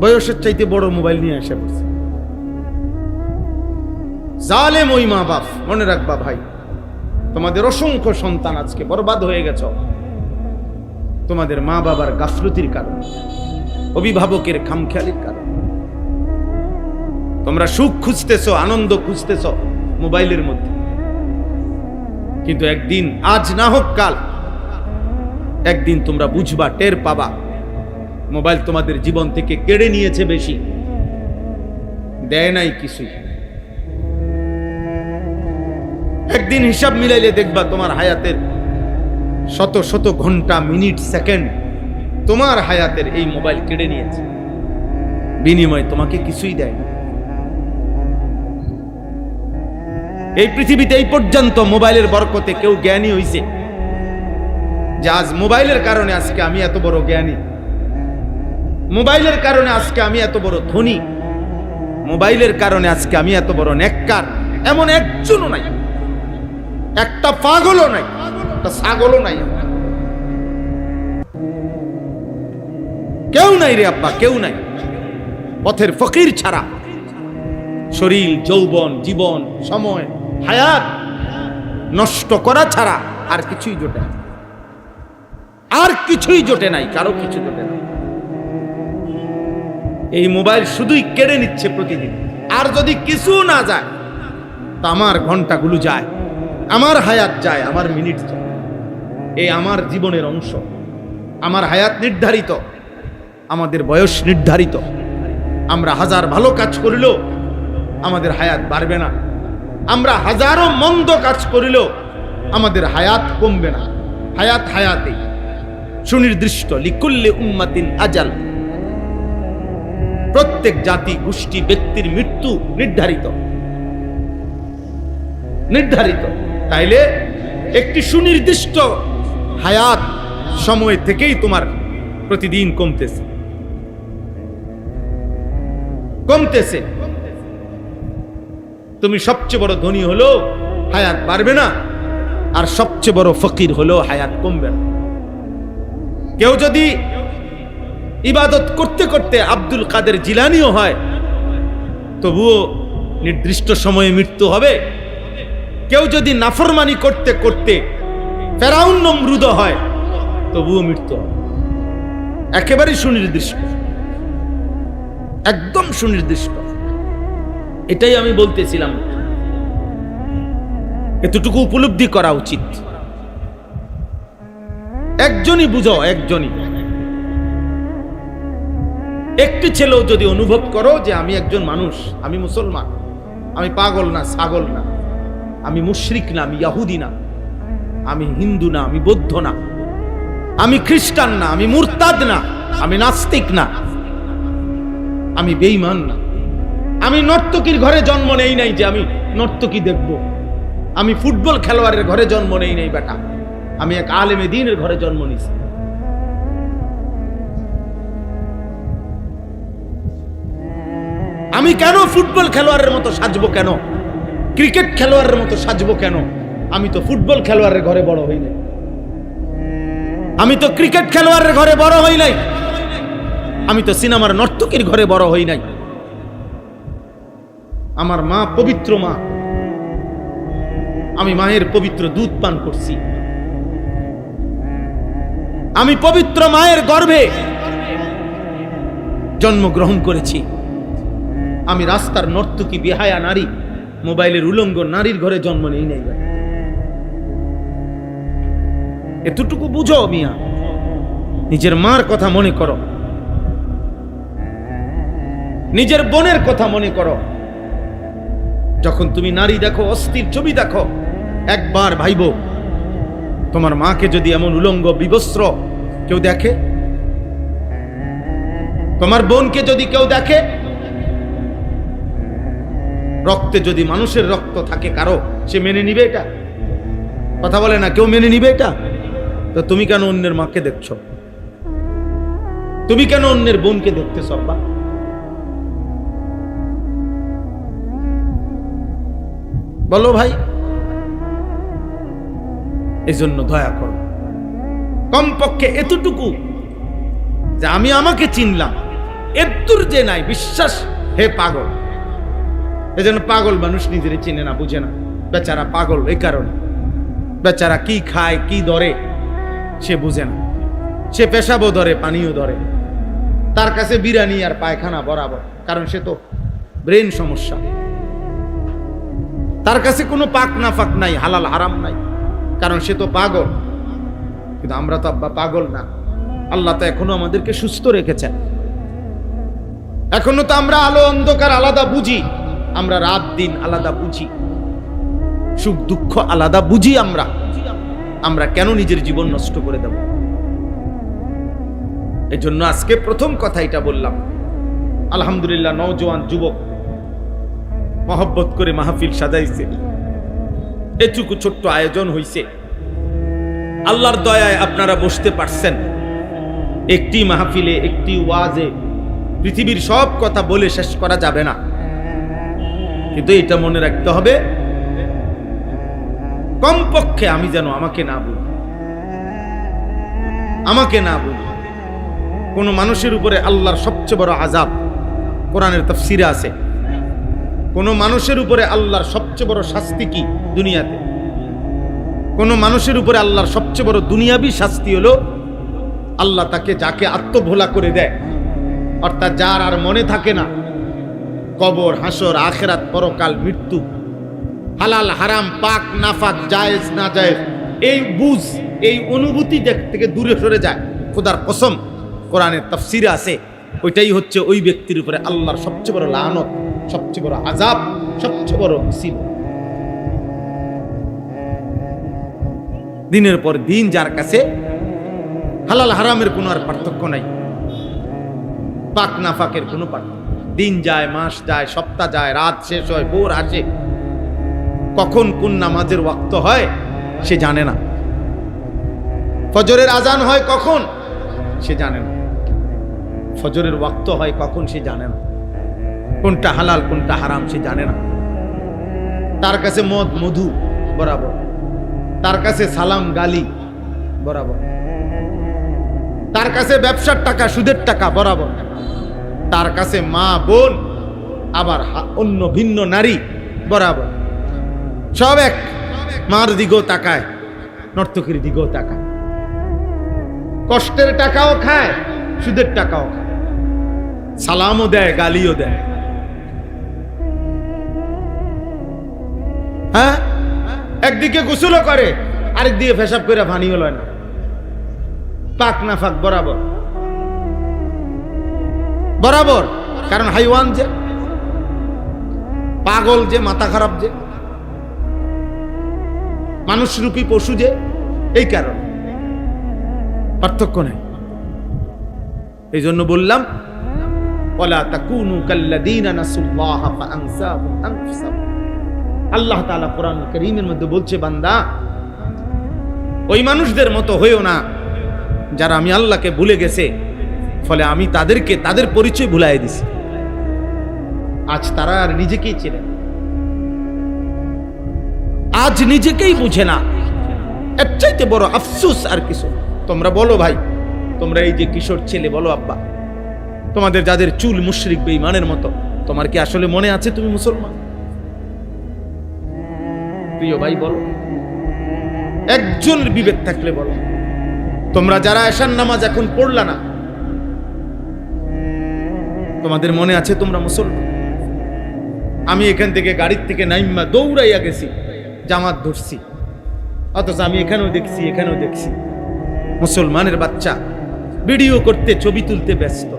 বয়সের চাইতে বড় মোবাইল নিয়ে এসে বসে। জালেম ওই মা বাপ, মনে রাখবা ভাই, তোমাদের অসংখ্য সন্তান আজকে বরবাদ হয়ে গেছ তোমাদের মা বাবার গাফলতির কারণে, অভিভাবকের খামখেয়ালির কারণে। তোমরা সুখ খুঁজতেছো, আনন্দ খুঁজতেছো মোবাইলের মধ্যে, কিন্তু একদিন, আজ না হোক কাল, একদিন তোমরা বুঝবা, টের পাবা, মোবাইল তোমাদের জীবন থেকে কেড়ে নিয়েছে বেশি, দেয় নাই কিছুই। একদিন হিসাব মিলাইলে দেখবা তোমার হায়াতের শত শত ঘন্টা, মিনিট, সেকেন্ড তোমার হায়াতের এই মোবাইল কেড়ে নিয়েছে, বিনিময়ে তোমাকে কিছুই দেয় না। এই পৃথিবীতে এই পর্যন্ত মোবাইলের বরকতে কেউ জ্ঞানী হইছে যে আজ মোবাইলের কারণে আজকে আমি এত বড় জ্ঞানী, মোবাইলের কারণে আজকে আমি এত বড় ধনী, মোবাইলের কারণে আজকে আমি এত বড় নেককার, এমন একজনও নাই, একটা পাগলও নাই, একটা ছাগলও নাই, কেউ নাই রে আব্বা, কেউ নাই। পথের ফকির ছাড়া শরীর, যৌবন, জীবন, সময়, হায়াত নষ্ট করা ছাড়া আর কিছুই জোটে না, আর কিছুই জোটে নাই, কারো কিছু জোটে না। এই মোবাইল শুধুই কেড়ে নিচ্ছে প্রতিদিন। আর যদি কিছু না যায়, তা আমার ঘন্টাগুলো যায়, আমার হায়াত যায়, আমার মিনিট যায়। এই আমার জীবনের অংশ, আমার হায়াত নির্ধারিত, আমাদের বয়স নির্ধারিত। আমরা হাজার ভালো কাজ করিলেও আমাদের হায়াত বাড়বে না, আমরা হাজারো মন্দ কাজ করিলেও আমাদের হায়াত কমবে না। হায়াত হায়াতে সুনির্দিষ্ট, লিকুল্লি উম্মাতিন আজাল, প্রত্যেক জাতি, গোষ্ঠী, ব্যক্তির মৃত্যু নির্ধারিত, নির্ধারিত। তাইলে একটি সুনির্দিষ্ট হায়াত সময় থেকেই তোমার প্রতিদিন কমতেছে, কমতেছে। তুমি সবচেয়ে বড় ধনী হলো হায়াত বাড়বে না, আর সবচেয়ে বড় ফকির হলো হায়াত কমবে না। কেউ যদি ইবাদত করতে করতে আব্দুল কাদের জিলানিও হয়, তবুও নির্দিষ্ট সময়ে মৃত্যু হবে। কেউ যদি নাফরমানি করতে করতে ফেরাউন নমরুদ হয়, তবুও মৃত্যু হবে। একেবারে সুনির্দিষ্ট, একদম সুনির্দিষ্ট। এটাই আমি বলতেছিলাম, এতটুকু উপলব্ধি করা উচিত। একজনই বুঝো, একজনই, একটি ছেলেও যদি অনুভব করো যে আমি একজন মানুষ, আমি মুসলমান, আমি পাগল না, ছাগল না, আমি মুশরিক না, আমি ইয়াহুদি না, আমি হিন্দু না, আমি বৌদ্ধ না, আমি খ্রিস্টান না, আমি মুরতাদ না, আমি নাস্তিক না, আমি বেঈমান না, আমি নর্তকীর ঘরে জন্ম নেই নাই যে আমি নর্তকী দেখব, আমি ফুটবল খেলোয়াড়ের ঘরে জন্ম নেই নাই বেটা, আমি এক আলেমে দ্বীনের ঘরে জন্ম নিয়েছি। আমি কেন ফুটবল খেলোয়াড়ের মতো সাজবো, কেন ক্রিকেট খেলোয়াড়ের মতো সাজবো, কেন? আমি তো ফুটবল খেলোয়াড়ের ঘরে বড় হই নাই, আমি তো ক্রিকেট খেলোয়াড়ের ঘরে বড় হই নাই, আমি তো সিনেমার নর্তকীর ঘরে বড় হই নাই। আমার মা পবিত্র মা, আমি মায়ের পবিত্র দুধ পান করছি, আমি পবিত্র মায়ের গর্ভে জন্মগ্রহণ করেছি। আমি রাস্তার নর্তকী, বেহায়া নারী, মোবাইলের উলঙ্গ নারীর ঘরে জন্ম নেই নাই। এতটুকু বুঝো মিয়া, নিজের মার কথা মনে করো, নিজের বোনের কথা মনে করো। যখন তুমি নারী দেখো, অস্থির ছবি দেখো, একবার ভাইবো, তোমার মাকে যদি এমন উলঙ্গ বিবস্ত্র কেউ দেখে, তোমার বোনকে যদি কেউ দেখে, রক্তে যদি মানুষের রক্ত থাকে কারো, সে মেনে নিবে এটা? কথা বলে না, কেউ মেনে নিবে এটা? তো তুমি কেন অন্যের মাকে দেখছো? তুমি কেন অন্যের বোনকে দেখতেছ? আব্বা, বলো ভাই। এই জন্য দয়া করো, কমপক্ষে এতটুকু যে আমি আমাকে চিনলাম, এর যে নাই বিশ্বাস, হে পাগল। এই জন্য পাগল মানুষ নিজের চিনে না, বুঝে না। বেচারা পাগল এই কারণে, বেচারা কি খায় কি ধরে সে বুঝে না। সে পেশাবও ধরে, পানিও ধরে, তার কাছে বিরিয়ানি আর পায়খানা বরাবর, কারণ সে তো ব্রেন সমস্যা। তার কাছে কোনো পাক না ফাক নাই, হালাল হারাম নাই, কারণ সে তো পাগল। কিন্তু আমরা তো আব্বা পাগল না। আল্লাহ তো এখনো আমাদেরকে সুস্থ রেখেছেন। এখনো তো আমরা আলো অন্ধকার আলাদা বুঝি, আমরা রাত দিন আলাদা বুঝি, সুখ দুঃখ আলাদা বুঝি। আমরা কেন নিজের জীবন নষ্ট করে দেব? এই জন্য আজকে প্রথম কথা এটা বললাম। আলহামদুলিল্লাহ, নওজোয়ান যুবক মহব্বত করে মাহফিল সাজাইছে, এটুকু ছোট্ট আয়োজন হইছে। আল্লাহর দয়ায় আপনারা বসতে পারছেন। একটি মাহফিলে, একটি ওয়াজে পৃথিবীর সব কথা বলে শেষ করা যাবে না, কিন্তু এটা মনে রাখতে হবে, কমপক্ষে আমি যেন আমাকে না বলি, আমাকে না বলি। কোন মানুষের উপরে আল্লাহর সবচেয়ে বড় আযাব, কোরআনের তাফসীরে আছে, কোন মানুষের উপরে আল্লাহর সবচেয়ে বড় শাস্তি কি দুনিয়াতে? কোন মানুষের উপরে আল্লাহর সবচেয়ে বড় দুনিয়াবী শাস্তি হলো, আল্লাহ তাকে যাকে আত্মভোলা করে দেয়, অর্থাৎ যার আর মনে থাকে না কবর, হাসর, আখিরাত, পরকাল, মৃত্যু, হালাল হারাম, পাক নাফাক, জায়েজ না জায়েজ, এই বুঝ, এই অনুভূতি থেকে দূরে সরে যায়। খোদার কসম, কোরআনের তাফসীরে আছে, ওইটাই হচ্ছে ওই ব্যক্তির উপরে আল্লাহর সবচেয়ে বড় লানত, সবচেয়ে বড় আযাব, সবচেয়ে বড় মুসিবত। দিনের পর দিন যার কাছে হালাল হারামের কোনো আর পার্থক্য নাই, পাক নাফাকের কোনো পার্থক্য। দিন যায়, মাস যায়, সপ্তাহ যায়, রাত শেষ হয়, ভোর আসে, কখন কোন নামাজের ওয়াক্ত হয় সে জানে না। ফজরের আজান হয় কখন সে জানে না, ফজরের ওয়াক্ত হয় কখন সে জানে না, কোনটা হালাল কোনটা হারাম সে জানে না। তার কাছে মদ মধু বরাবর, তার কাছে সালাম গালি বরাবর, তার কাছে ব্যবসার টাকা সুদের টাকা বরাবর, তার কাছে মা বোন আবার অন্য ভিন্ন নারী বরাবর, সব এক। মার দিকেও তাকায়, নর্তকীর দিকেও তাকায়, কষ্টের টাকাও খায়, সুদের টাকাও খায়, সালামও দেয়, গালিও দেয়। হ্যাঁ, একদিকে গোসলও করে, আরেকদিকে পেশাব করে পানিও লয় না, পাক নাফাক বরাবর বরাবর। কারণ হাইওয়ান যে, পাগল যে, মাথা খারাপ যে, মানুষরূপী পশু যে, এই কারণ পার্থক্য নেই। এই জন্য বললাম, ওয়ালা তাকুনু কাল্লাযীনা নাসুল্লাহা ফাআনসাহুম আনফুসাহুম। আল্লাহ তাআলা কোরআন কারীমের মধ্যে বলছে, বান্দা ওই মানুষদের মতো হইও না যারা আমি আল্লাহকে ভুলে গেছে, ফলে আমি তাদেরকে তাদের পরিচয় ভুলাই দিছি। আজ তারা আর নিজেকেই চেনে, আজ নিজেকেই বুঝে না। এর চাইতে বড় আফসোস আর কিছু। তোমরা বলো ভাই, তোমরা এই যে কিশোর ছেলে, বলো আব্বা, তোমাদের যাদের চুল মুশরিক বেঈমানের মতো, তোমার কি আসলে মনে আছে তুমি মুসলমান? প্রিয় ভাই বলো, একজন বিবেক থাকলে বলো। তোমরা যারা এশার নামাজ এখন পড়লা না, তোমাদের মনে আছে তোমরা মুসলমান? আমি এখান থেকে গাড়ির থেকে নাইম্মা দৌড়াইয়া গেছি, জামাত ধরছি, অথচ আমি এখানেও দেখছি, এখানেও দেখছি মুসলমানের বাচ্চা ভিডিও করতে, ছবি তুলতে ব্যস্ত।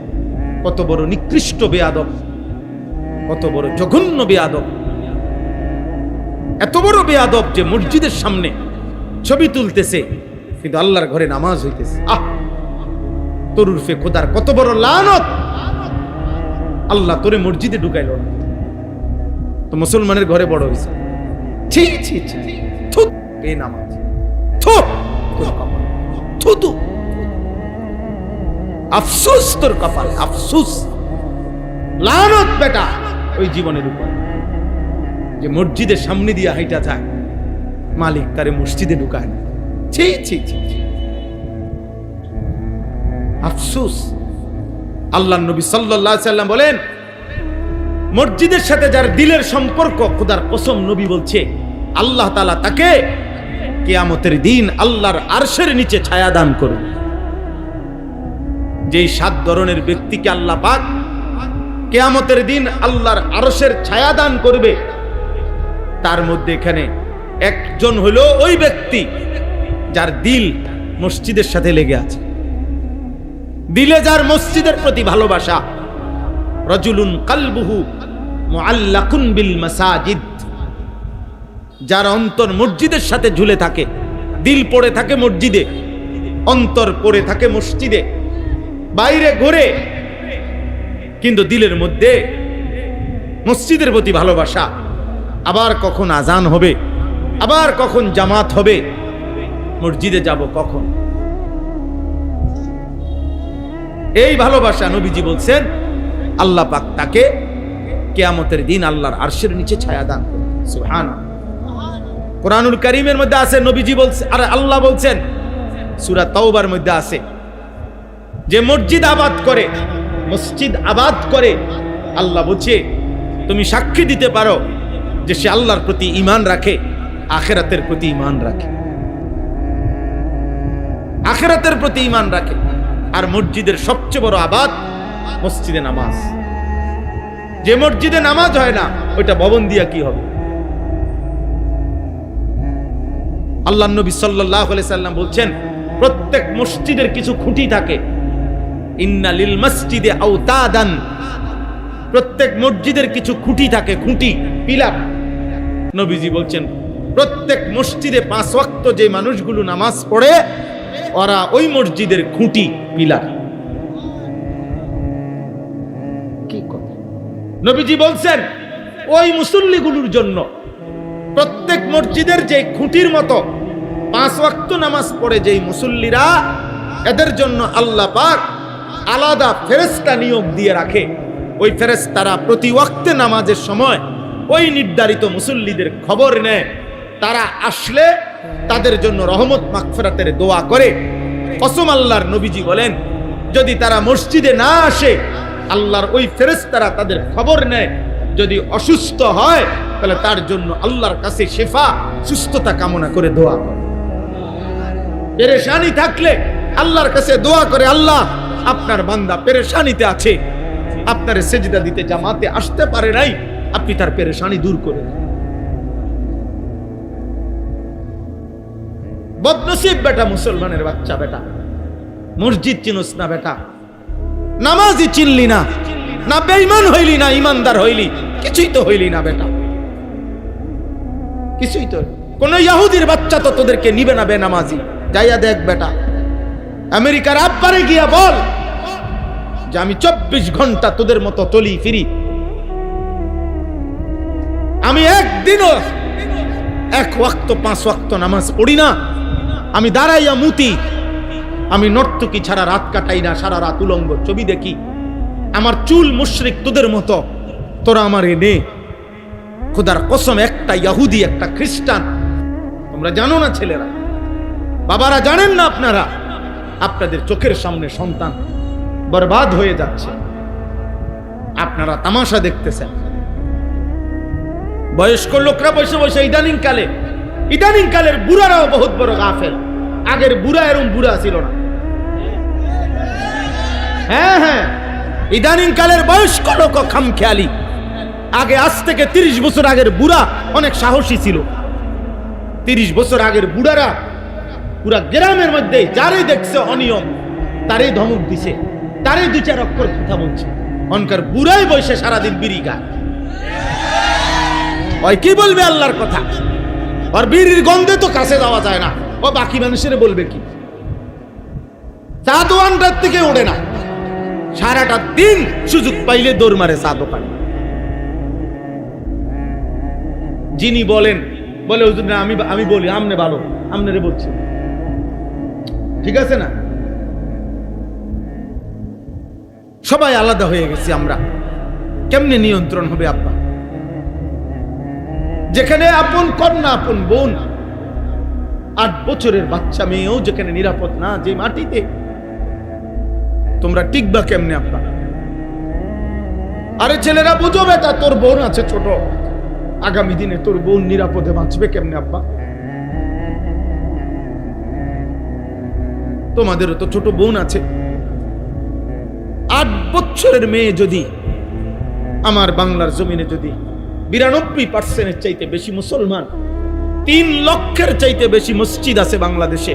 কত বড় নিকৃষ্ট বেয়াদব, কত বড় জঘন্য বেয়াদব, এত বড় বেয়াদব যে মসজিদের সামনে ছবি তুলতেছে, কিন্তু আল্লাহর ঘরে নামাজ হইতেছে। তোর উর্ফে খোদার কত বড় লানত! আল্লাহ তোরে মসজিদে ঢুকাইল না, তো মুসলমানের ঘরে বড় হয়েছে। ছি ছি ছি, থু এই নামাজ, থু তোর কপাল, থু তু, আফসোস তোর কপাল, আফসোস, লানত বেটা ওই জীবনের উপর যে মসজিদের সামনে দিয়ে হাইটা যায়, মালিক তারে মসজিদে ঢুকায় না। ছি ছি ছি, আফসোস। আল্লাহর নবী সাল্লাল্লাহু আলাইহি সাল্লাম বলেন, মসজিদের সাথে যার দিলের সম্পর্ক, খোদার কসম নবী বলছে আল্লাহ তাআলা তাকে কিয়ামতের দিন আল্লাহর আরশের নিচে ছায়া দান করবে। যেই 7 ধরনের ব্যক্তিকে আল্লাহ পাক কিয়ামতের দিন আল্লাহর আরশের ছায়া দান করবে, তার মধ্যে এখানে একজন হলো ওই ব্যক্তি যার দিল মসজিদের সাথে লেগে আছে, দিলে যার মসজিদের প্রতি ভালোবাসা। রাজুলুন কালবুহু মুআল্লাকুন বিল মাসাজিদ, যার অন্তর মসজিদের সাথে ঝুলে থাকে, দিল পড়ে থাকে মসজিদে, অন্তর পড়ে থাকে মসজিদে, বাইরে ঘুরে কিন্তু দিলের মধ্যে মসজিদের প্রতি ভালোবাসা। আবার কখন আজান হবে, আবার কখন জামাত হবে, মসজিদে যাব কখন, এই ভালোবাসা নবীজি বলছেন আল্লাহ পাক তাকে কিয়ামতের দিন আল্লাহর আরশের নিচে ছায়া দান করবে। সুবহানাল্লাহ। কোরআনুল কারীমের মধ্যে আছে, নবীজি বলছেন আর আল্লাহ বলছেন, সূরা তাওবার মধ্যে আছে যে মসজিদ আবাদ করে, মসজিদ আবাদ করে, আল্লাহ বলছে তুমি সাক্ষী দিতে পারো যে সে আল্লাহর প্রতি ঈমান রাখে, আখিরাতের প্রতি ঈমান রাখে, আখিরাতের প্রতি ঈমান রাখে। আর মসজিদের সবচেয়ে বড় আবাদ মসজিদে নামাজ। যে মসজিদে নামাজ হয় না, ওইটা ভবন দিয়া কি হবে? আল্লাহর নবী সাল্লাল্লাহু আলাইহি সাল্লাম বলছেন প্রত্যেক মসজিদের কিছু খুঁটি থাকে, ইন্না লিল মসজিদে আওতাদান, প্রত্যেক মসজিদের কিছু খুঁটি থাকে, খুঁটি, পিলার। নবীজি বলছেন প্রত্যেক মসজিদে 5 ওয়াক্ত যে মানুষগুলো নামাজ পড়ে ওরা ওই মসজিদের খুঁটি, পিলার। কি কথা? নবীজি বলছেন ওই মুসল্লিগুলোর জন্য প্রত্যেক মসজিদের যে খুঁটির মতো 5 ওয়াক্ত নামাজ পড়ে যেই মুসল্লিরা, এদের জন্য আল্লাহ পাক আলাদা ফেরেশতা নিয়োগ দিয়ে রাখে। ওই ফেরেশতারা প্রতি ওয়াক্তে নামাজের সময় ওই নির্ধারিত মুসল্লিদের খবর নেয়, তারা আসলে তাদের জন্য রহমত মাগফিরাতের দোয়া করে। কসম আল্লাহর, নবীজি বলেন যদি তারা মসজিদে না আসে, আল্লাহর ওই ফেরেশতারা তাদের খবর নেয়, যদি অসুস্থ হয় তাহলে তার জন্য আল্লাহর কাছে শিফা, সুস্থতা কামনা করে দোয়া করে। পেরেশানি থাকলে আল্লাহর কাছে দোয়া করে, আল্লাহ আপনার বান্দা পেরেশানিতে আছে, আপনারে সেজদা দিতে জামাতে আসতে পারে নাই, আপনি তার পেরেশানি দূর করে দেন। বদনসিব বেটা, মুসলমানের বাচ্চা বেটা, মসজিদ চিনস না বেটা, নামাজি চিনলি না, না বেঈমান হইলি না ইমানদার হইলি, কিছুই তো হইলি না বেটা, কিছুই তো। কোন ইহুদির বাচ্চা তো তোদেরকে নিবে না বেনামাজি। যাইয়া দেখ বেটা, আমেরিকার আব্বারে গিয়া বল যে আমি 24 ঘন্টা তোদের মতো চলি ফিরি, আমি একদিনও 1 ওয়াক্ত 5 ওয়াক্ত নামাজ পড়ি না, আমি দাঁড়াইয়া মুতি, আমি নর্তকী ছাড়া রাত কাটাই না, সারা রাত উলঙ্গ ছবি দেখি, আমার চুল মুশরিক তোদের মতো, তোরা আমার এনে। খোদার কসম, একটা ইহুদি একটা খ্রিস্টান, তোমরা জানো না ছেলেরা, বাবারা জানেন না আপনারা, আপনাদের চোখের সামনে সন্তান বরবাদ হয়ে যাচ্ছে, আপনারা তামাশা দেখতেছেন। বয়স্ক লোকরা বসে বসে ইদানিং কালের বুড়ারাও বহুত বড় গাফেল। আগের বুড়া এরকম বুড়া ছিল না। হ্যাঁ, ইদানিং কালের বয়স্ক লোক খামখেয়ালি। আগে আজ থেকে 30 বছর আগের বুড়া অনেক সাহসী ছিল। 30 বছর আগের বুড়ারা পুরা গ্রামের মধ্যে যারাই দেখছে অনিয়ম তারই ধমক দিছে, তারই 2-4 অক্ষর কথা বলছে। অনকার বুড়াই বসে সারাদিন বিড়ি গায়, ওই কি বলবে আল্লাহর কথা? আর বিড়ির গন্ধে তো কাছে যাওয়া যায় না, ও বাকি মানুষের বলবে কি? চা দোকানটার থেকে ওঠে না, সারাটা দিন সুযোগ পাইলে দৌড় মারে চা দোকানে। যিনি বলেন, বলে হুজুর না আমি বলি, আমনে ভালো, আমনে বলছি, ঠিক আছে না? সবাই আলাদা হয়ে গেছি আমরা, কেমনে নিয়ন্ত্রণ হবে আব্বা? যেখানে আপন কন্যা, আপন বোন, 8 বছরের বাচ্চা মেয়েও যেখানে নিরাপদ না, যে মাটিতে, তোমরা টিকবা কেমনে আব্বা? আরে ছেলেরা বুঝো বেটা, তোর বোন আছে ছোট, আগামী দিনে তোর বোন নিরাপদে বাঁচবে কেমনে আব্বা? তোমাদেরও তো ছোট বোন আছে। 8 বছরের মেয়ে যদি আমার বাংলার জমিনে যদি 92% চাইতে বেশি মুসলমান, 3 লক্ষের চাইতে বেশি মসজিদ আছে বাংলাদেশে,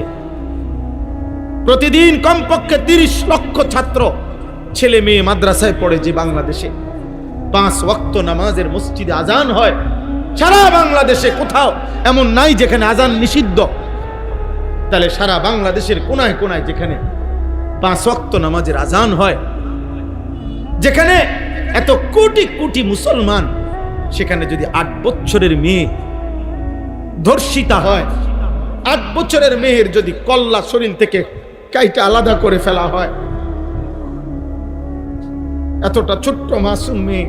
প্রতিদিন কমপক্ষে 30 লক্ষ ছাত্র ছেলে মেয়ে মাদ্রাসায় পড়ে, যে বাংলাদেশে 5 ওয়াক্ত নামাজের মসজিদে আজান হয়, সারা বাংলাদেশে কোথাও এমন নাই যেখানে আজান নিষিদ্ধ। তাহলে সারা বাংলাদেশের কোনায় কোনায় যেখানে 5 ওয়াক্ত নামাজের আজান হয়, যেখানে এত কোটি কোটি মুসলমান, সেখানে যদি 8 বছরের মেয়ে ধর্ষিতা হয়, 8 বছরের মেয়ের যদি কল্লা শরীর থেকে কাইটা আলাদা করে ফেলা হয়, এতটা ছোট্ট মাসুম মেয়ে,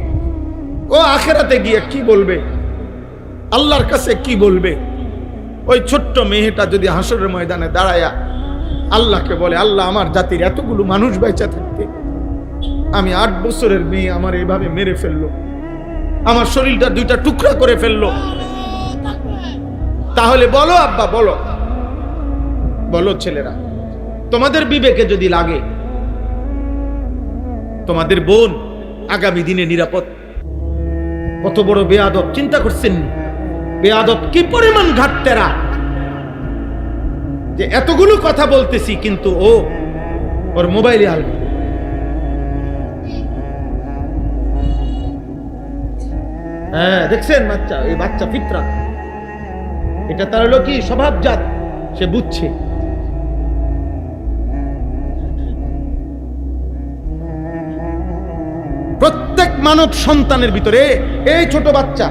ও আখেরাতে গিয়ে কি বলবে, আল্লাহর কাছে কি বলবে? ওই ছোট্ট মেয়েটা যদি হাসরের ময়দানে দাঁড়ায়া আল্লাহকে বলে, আল্লাহ আমার জাতির এতগুলো মানুষ বেঁচে থাকতে আমি 8 বছরের মেয়ে আমার এভাবে মেরে ফেললো, আমার শরীরটা 2টা টুকরা করে ফেললো, তাহলে বলো আব্বা, বলো বলো ছেলেরা, তোমাদের বিবেকে যদি লাগে তোমাদের বোন আগামী দিনে নিরাপদ? কত বড় বেয়াদব, চিন্তা করছেন? বেয়াদব কি পরিমাণ ঘাটতেরা, যে এতগুলো কথা বলতেছি কিন্তু ও ওর মোবাইলে আলবে। হ্যাঁ দেখছেন বাচ্চা, এই বাচ্চা ফিতরাত, এটা তার হলো কি স্বভাবজাত, সে বুঝছে। প্রত্যেক মানব সন্তানের ভিতরে এই ছোট বাচ্চা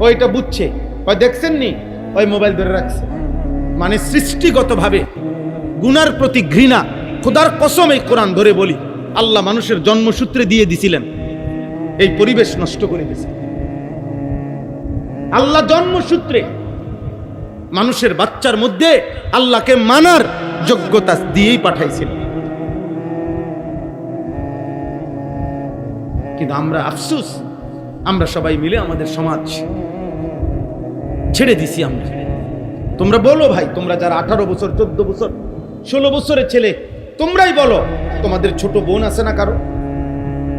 ওইটা বুঝছে, ওই দেখছেন নি, ওই মোবাইল ধরে রাখছে, মানে সৃষ্টিগতভাবে গুনার প্রতি ঘৃণা। খোদার কসম, এই কোরআন ধরে বলি, আল্লাহ মানুষের জন্মসূত্রে দিয়ে দিছিলেন, এই পরিবেশ নষ্ট করে দিয়েছে আল্লাহ। জন্মসূত্রে মানুষের বাচ্চার মধ্যে আল্লাহকে মানার যোগ্যতা দিয়েই পাঠাইছিলেন, কিন্তু আমরা আফসোস, আমরা সবাই মিলে আমাদের সমাজ ছেড়ে দিছি আমরা। তোমরা বলো ভাই, তোমরা যারা 18 বছর, 14 বছর, 16 বছরের ছেলে, তোমরাই বলো, তোমাদের ছোট বোন আছে না কারো?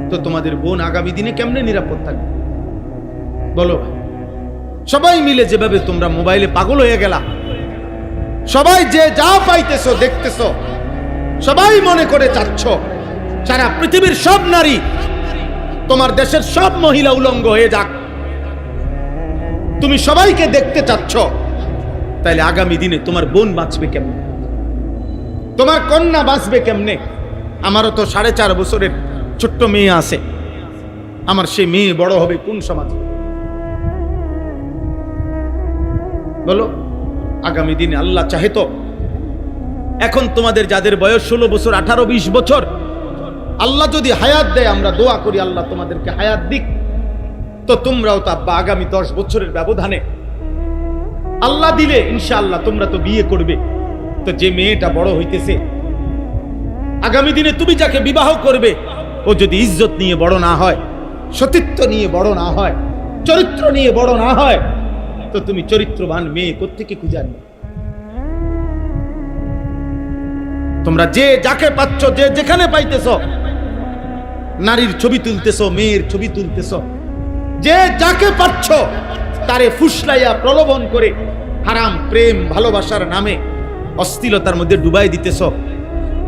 তো তোমাদের বোন আগামী দিনে কেমনে নিরাপদ থাকবে বলো ভাই? সবাই মিলে যেভাবে তোমরা মোবাইলে পাগল হয়ে গেলা, সবাই যে যা পাইতেছো দেখতেছো, সবাই মনে করে চাচ্ছ সারা পৃথিবীর সব নারী, তোমার দেশের সব মহিলা উলঙ্গ হয়ে যাক, তুমি সবাইকে দেখতে চাচ্ছ, তাইলে আগামী দিনে তোমার বোন বাঁচবে কেমনে? তোমার কন্যা বাঁচবে কেমনে? আমারও তো 4.5 বছরের ছোট্ট মেয়ে আছে, আমার সে মেয়ে বড় হবে কোন সমাজে বলো? আগামী দিনে আল্লাহ চাহে তো, এখন তোমাদের যাদের বয়স 16 বছর, 18, 20 বছর, আল্লাহ যদি হায়াত দেয়, আমরা দোয়া করি আল্লাহ তোমাদেরকে হায়াত দিক, তো তোমরাও তো আব্বা আগামী 10 বছরের ব্যবধানে আল্লাহ দিলে ইনশাআল্লাহ তোমরা তো বিয়ে করবে। তো যে মেয়েটা বড় হইতেছে, আগামী দিনে তুমি যাকে বিবাহ করবে, ও যদি ইজ্জত নিয়ে বড় না হয়, সতীত্ব নিয়ে বড় না হয়, চরিত্র নিয়ে বড় না হয়, তো তুমি চরিত্রবান মেয়ে কোত্থেকে খুঁজে আনবে? তোমরা যে যাকে পাচ্ছ, যে যেখানে পাইতেছ, নারীর ছবি তুলতেছ, মেয়ের ছবি তুলতেছ, যে যাকে পাচ্ছ তারে ফুসলাইয়া প্রলোভন করে হারাম প্রেম ভালোবাসার নামে অশ্লীলতার মধ্যে ডুবাই দিতেছ।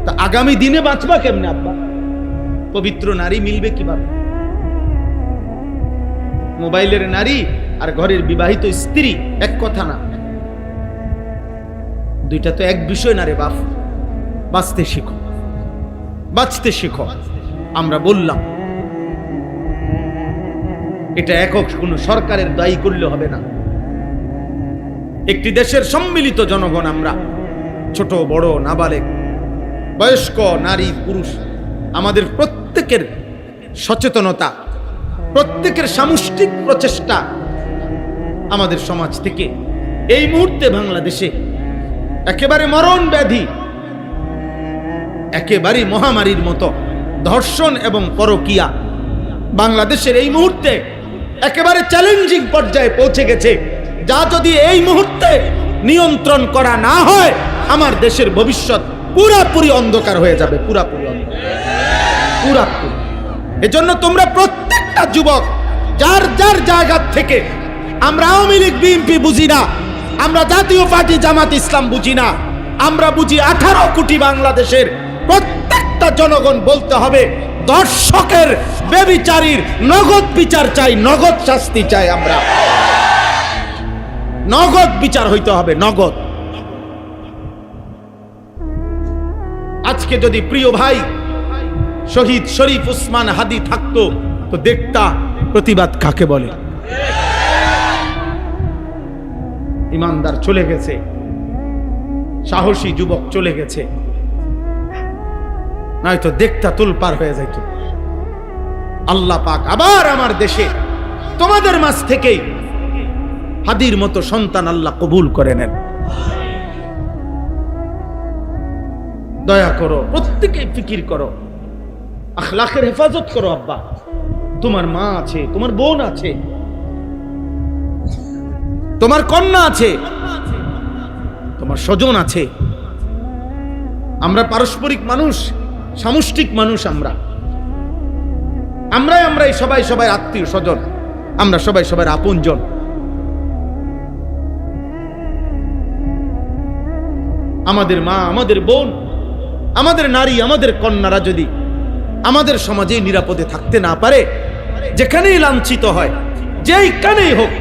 তা আগামী দিনে বাঁচবা কেমনে আব্বা? পবিত্র নারী মিলবে কিভাবে? মোবাইলের নারী আর ঘরের বিবাহিত স্ত্রী এক কথা না, দুইটা তো এক বিষয় না রে বাপ। বাঁচতে শিখো, বাঁচতে শিখো। আমরা বললাম এটা একক কোনো সরকারের দায়ী করলে হবে না, একটি দেশের সম্মিলিত জনগণ আমরা, ছোট বড় নাবালেগ বয়স্ক নারী পুরুষ, আমাদের প্রত্যেকের সচেতনতা, প্রত্যেকের সামষ্টিক প্রচেষ্টা আমাদের সমাজ থেকে এই মুহূর্তে বাংলাদেশে একেবারে মরণ ব্যাধি, একেবারে মহামারীর মতো ধর্ষণ এবং পরকীয়া বাংলাদেশের এই মুহূর্তে একেবারে চ্যালেঞ্জিং পর্যায়ে পৌঁছে গেছে, যা যদি এই মুহূর্তে নিয়ন্ত্রণ করা না হয় আমার দেশের ভবিষ্যৎ পুরাপুরি অন্ধকার হয়ে যাবে, পুরাপুরি পুরাপুরি। এজন্য তোমরা প্রত্যেকটা যুবক যার যার জায়গা থেকে, আমরা আওয়ামী লীগ বিএনপি বুঝি না, আমরা জাতীয় পার্টি জামাত ইসলাম বুঝি না, আমরা বুঝি 18 কোটি বাংলাদেশের প্রত্যেকটা জনগণ বলতে হবে দর্শকের বেবিচারীর নগদ বিচার চাই, নগদ শাস্তি চাই, আমরা নগদ বিচার হইতে হবে, নগদ। আজকে যদি প্রিয় ভাই শহীদ শরীফ উসমান হাদি থাকতো তো দেখতা প্রতিবাদ কাকে বলে। ইমানদার চলে গেছে, সাহসী যুবক চলে গেছে, নয়তো দেখতা তুলপার হয়ে যাইত। আল্লাহ পাক আবার আমার দেশে তোমাদের মাঝ থেকেই হাদির মতো সন্তান আল্লাহ কবুল করে নেন। দয়া করো, প্রত্যেকে ফিকির করো, আখলাকের হেফাজত করো। আব্বা, তোমার মা আছে, তোমার বোন আছে, তোমার কন্যা আছে, তোমার স্বজন আছে। আমরা পারস্পরিক মানুষ, সামষ্টিক মানুষ, আমরাই সবাই সবাই আত্মীয় স্বজন, আমরা সবাই সবার আপনজন। আমাদের মা, আমাদের বোন, আমাদের নারী, আমাদের কন্যারা যদি আমাদের সমাজে নিরাপদে থাকতে না পারে, যেখানেই লাঞ্ছিত হয়, যেইখানেই হোক,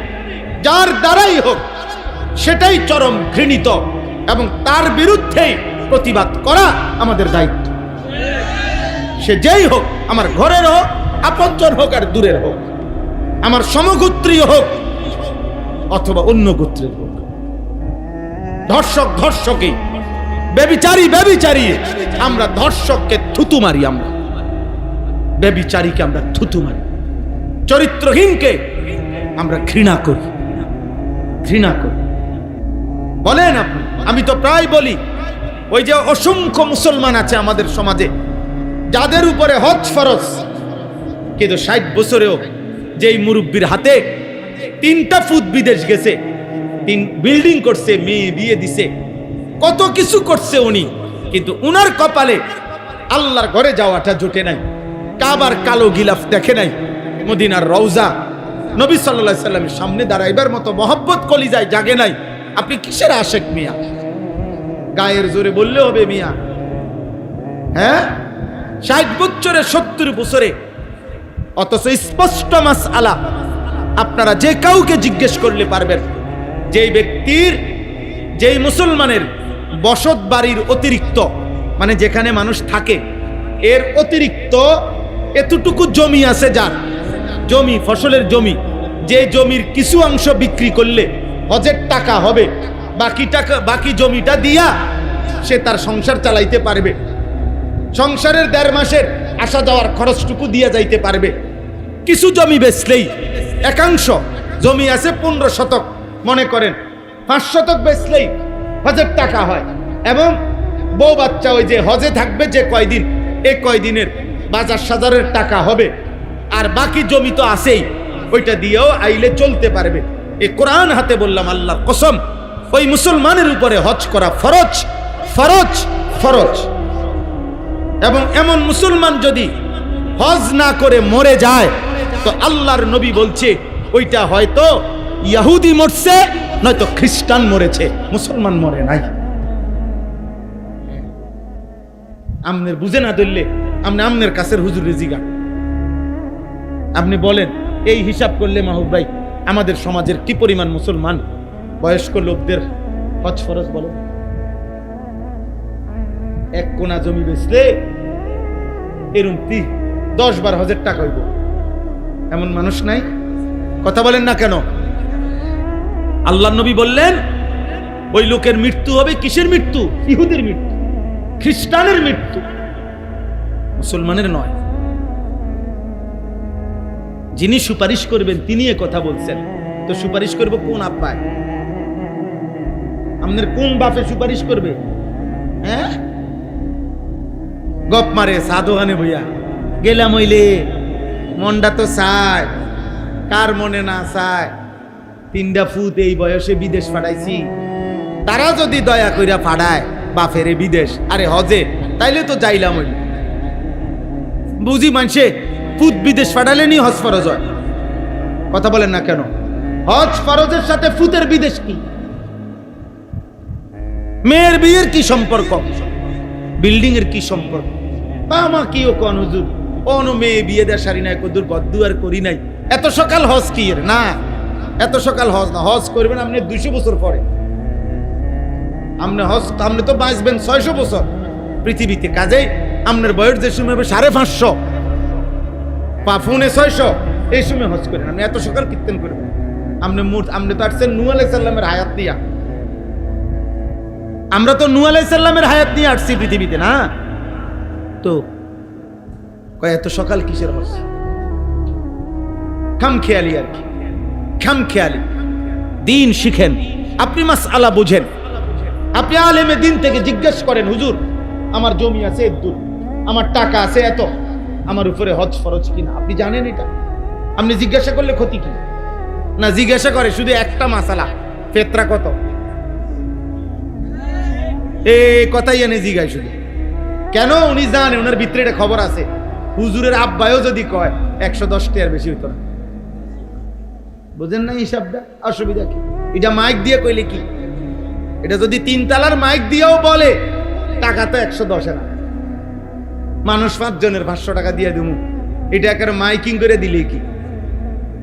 যার দ্বারাই হোক, সেটাই চরম ঘৃণিত এবং তার বিরুদ্ধেই প্রতিবাদ করা আমাদের দায়িত্ব। সে যেই হোক, আমার ঘরের হোক, আপনজন হোক আর দূরের হোক, আমার সমগোত্রীয় হোক অথবা অন্য গোত্রের হোক। ধর্ষক ধর্ষকই, ব্যভিচারী ব্যভিচারী, আমরা ধর্ষককে থুতু মারি, আমরা ব্যভিচারীকে আমরা থুতু মারি, চরিত্রহীনকে আমরা ঘৃণা করি, ঘৃণা করি। বলেন আপনি, আমি তো প্রায় বলি, ওই যে অসংখ্য মুসলমান আছে আমাদের সমাজে যাদের উপরে হজ ফরজ, কিন্তু 60 বছরেও যেই মুরব্বীর হাতে 3টা ফুট বিদেশ গেছে, 3 বিল্ডিং করছে, মেয়ে বিয়ে দিছে, কত কিছু করছে উনি, কিন্তু উনার কপালে আল্লাহর ঘরে যাওয়াটা জোটে নাই, কাবার কালো গিলাফ দেখে নাই, মদিনার রওজা নবী সাল্লাল্লাহু আলাইহি সাল্লামের সামনে দাঁড়াইবার মতো মহব্বত কলিজায় জাগে নাই। আপনি কিসের আশেক মিয়া? গায়ের জোরে বললে হবে মিয়া? হ্যাঁ, 60 বছরে 70 বছরে, অথচ স্পষ্ট মাসআলা আপনারা যে কাউকে জিজ্ঞেস করলে পারবেন, যেই ব্যক্তির, যেই মুসলমানের বসত বাড়ির অতিরিক্ত, মানে যেখানে মানুষ থাকে এর অতিরিক্ত এতটুকু জমি আছে, যার জমি, ফসলের জমি, যে জমির কিছু অংশ বিক্রি করলে হজের টাকা হবে, বাকি জমিটা দিয়া সে তার সংসার চালাইতে পারবে, সংসারের 1.5 মাসের আসা যাওয়ার খরচটুকু দিয়া যাইতে পারবে। কিছু জমি বেচলেই, একাংশ জমি আছে 15 শতক, মনে করেন 5 শতক বেচলেই হজের টাকা হয়, এবং বউ বাচ্চা ওই যে হজে থাকবে যে কয়দিন, এই কয়দিনের বাজার সাজারের টাকা হবে, আর বাকি জমি তো আছেই, ওইটা দিয়েও আইলে চলতে পারবে। এই কোরআন হাতে বললাম আল্লাহর কসম, ওই মুসলমানের উপরে হজ করা ফরজ, ফরজ, ফরজ। এবং এমন মুসলমান যদি হজ না করে মরে যায়, তো আল্লাহর নবী বলছে ওইটা হয়তো ইহুদি মরছে, নয়তো খ্রিস্টান মরেছে, মুসলমান মরে নাই। আমনের বুঝে না ধরলে আমনের কাছের হুজুর রেজিগা, আপনি বলেন এই হিসাব করলে মাহবুব ভাই আমাদের সমাজের কি পরিমাণ মুসলমান বয়স্ক লোকদের হজ ফরজ বলেন? 1 কোনা জমি বেচলে এরকম 10-12 হজের টাকা হইব, এমন মানুষ নাই? কথা বলেন না কেন? আল্লাহর নবী বললেন ওই লোকের মৃত্যু হবে কিসের মৃত্যু? ইহুদির মৃত্যু, খ্রিস্টানের মৃত্যু, মুসলমানের নয়। যিনি সুপারিশ করবেন তিনি এ কথা বলছেন, তো সুপারিশ করবো কোন আব্বায়? আমাদের কোন বাপে সুপারিশ করবে? হ্যাঁ, গপ মারে সাধুহানে ভইয়া গেলাম হইলে মনটা তো চায়, কার মনে না চায়? 3টা ফুট এই বয়সে বিদেশ পাঠাইছি, তারা যদি দয়া কইরা পাঠায় বাপেরে বিদেশ, আরে হজে, তাইলে তো যাইলাম হইল। বুঝি মানছে ফুট বিদেশ পাঠালে নি হজ ফরজ হয়? কথা বলেন না কেন? হজ ফরজের সাথে ফুতের বিদেশ কি? মেয়ের বিয়ের কি সম্পর্ক? বিল্ডিং এর কি সম্পর্ক? মা কি ও কোন হুজুর কোন মেয়ে বিয়ে দেয় সারি নাই, কদুর বদুয়ার করি নাই, এত সকাল হজ কি এর? না, এত সকাল হজ না, হজ করবেন আপনি 200 বছর পরে। আপনি হজ আপনি তো বাঁচবেন 600 বছর পৃথিবীতে, কাজেই আপনার বয়স যে সময় হবে 550, পাফুনে 600, এই সময় হজ করেন। আপনি এত সকাল কীর্তন করবেন? আপনি তো আসছেন নূহ আলাইহিস সালামের হায়াত দিয়া, আমরা তো নূহ আলাইহিস সালামের হায়াত নিয়ে আসছি পৃথিবীতে, না তো কয় এত সকাল কিসের হজ? খামখেয়ালি আর কি, খামখেয়ালি। দিন শিখেন, আপনি মাসআলা বুঝেন, আপনি আলেমে দিন থেকে জিজ্ঞেস করেন, হুজুর আমার জমি আছে এত, আমার টাকা আছে এত, আমার উপরে হজ ফরজ কিনা? আপনি জানেন এটা? আপনি জিজ্ঞাসা করলে ক্ষতি কি? না, জিজ্ঞাসা করে শুধু একটা মাসালা, ফেতরা কত, এই কথাই এনে জিজ্ঞাসা শুধু। কেন? উনি জানে, ওনার ভিতরে এটা খবর আছে, হুজুরের আব্বায়ও যদি কয় 110 টাকার বেশি হইতো না। বুঝেন না হিসাবটা? অসুবিধা কি? এটা মাইক দিয়ে কইলে কি? এটা যদি 3 তালার মাইক দিয়েও বলে টাকা তো 110 না, মানুষ 5 জনের 500 টাকা দিয়ে দেবো, এটা একেবারে মাইকিং করে দিলে কি?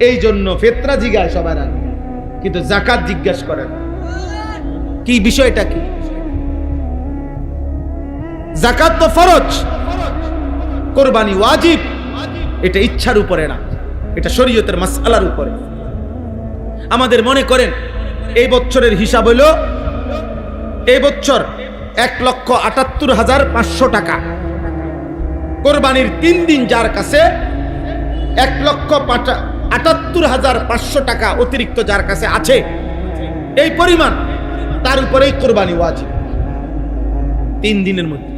এই জন্য ফেতরা জিজ্ঞাসা সবার আগে, কিন্তু যাকাত জিজ্ঞাসা করেন। কি বিষয়টা কি? যাকাত তো ফরজ, কুরবানি ওয়াজিব। এটা ইচ্ছার উপরে না, এটা শরীয়তের মাসআলার উপরে। আমাদের মনে করেন এই বছরের হিসাব হইল, এই বছর 1,78,500 টাকা। কোরবানির 3 দিন যার কাছে 1,78,500 টাকা অতিরিক্ত যার কাছে আছে, এই পরিমাণ, তার উপরেই কোরবানি ওয়াজিব 3 দিনের মধ্যে।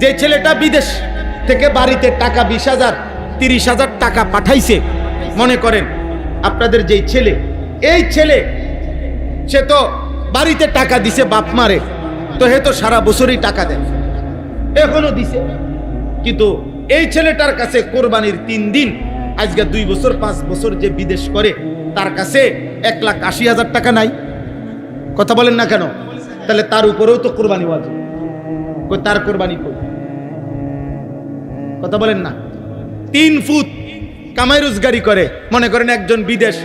যে ছেলেটা বিদেশ থেকে বাড়িতে টাকা 20,000 30,000 টাকা পাঠাইছে, মনে করেন আপনাদের যেই ছেলে, এই ছেলে সে তো বাড়িতে টাকা দিছে বাপ মারে, তো হে তো সারা বছরই টাকা দেন, এখনো দিছে, কিন্তু এই ছেলেটার কাছে কোরবানির 3 দিন, আজকে 2 বছর 5 বছর যে বিদেশ করে, তার কাছে 1,80,000 টাকা নাই। কথা বলেন না কেন? তাহলে তার উপরেও তো কোরবানি ওয়াজিব, তার কোরবানি কই? কথা বলেন না? 3 ফুট কামাই রোজগারি করে, মনে করেন একজন বিদেশ,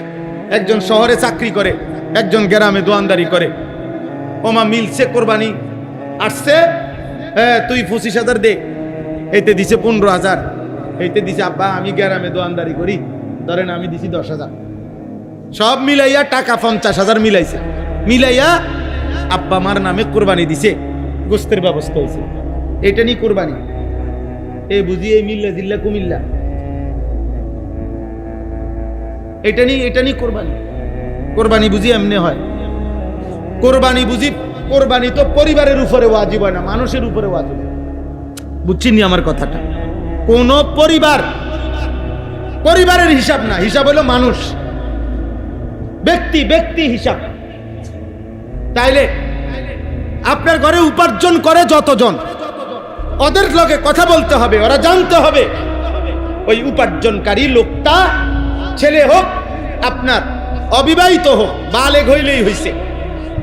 একজন শহরে চাকরি করে, একজন গ্রামে দোয়ানদারি করে, ওমা মিলছে কোরবানি আসছে, তুই 25,000 দে, এইতে দিছে 15,000, এইতে দিছে আব্বা আমি গ্রামে দোয়ানদারি করি, ধরেন আমি দিছি 10,000, সব মিলাইয়া টাকা 50,000 মিলাইছে, মিলাইয়া আব্বা মার নামে কোরবানি দিছে, গোস্তের ব্যবস্থা হয়েছে, এটা নিয়ে কোরবানি। এই বুঝি এই মিল্লা জিল্লা কুমিল্লা, এটা নিয়ে কোরবানি। কোরবানি বুঝি এমনি হয়? কোরবানি বুঝি, কোরবানি তো পরিবারের উপরে ওয়াজিব হয় না, মানুষের উপরে ওয়াজিব। বুঝছিনি আমার কথাটা? কোন পরিবারের হিসাব না, হিসাব হলো মানুষ, ব্যক্তি হিসাব। তাইলে আপনার ঘরে উপার্জন করে যতজন, ওদের লগে কথা বলতে হবে, ওরা জানতে হবে ওই উপার্জনকারী লোকটা ছেলে হোক আপনার অবিবাহিত হোক, বালেগ হইলেই হইছে,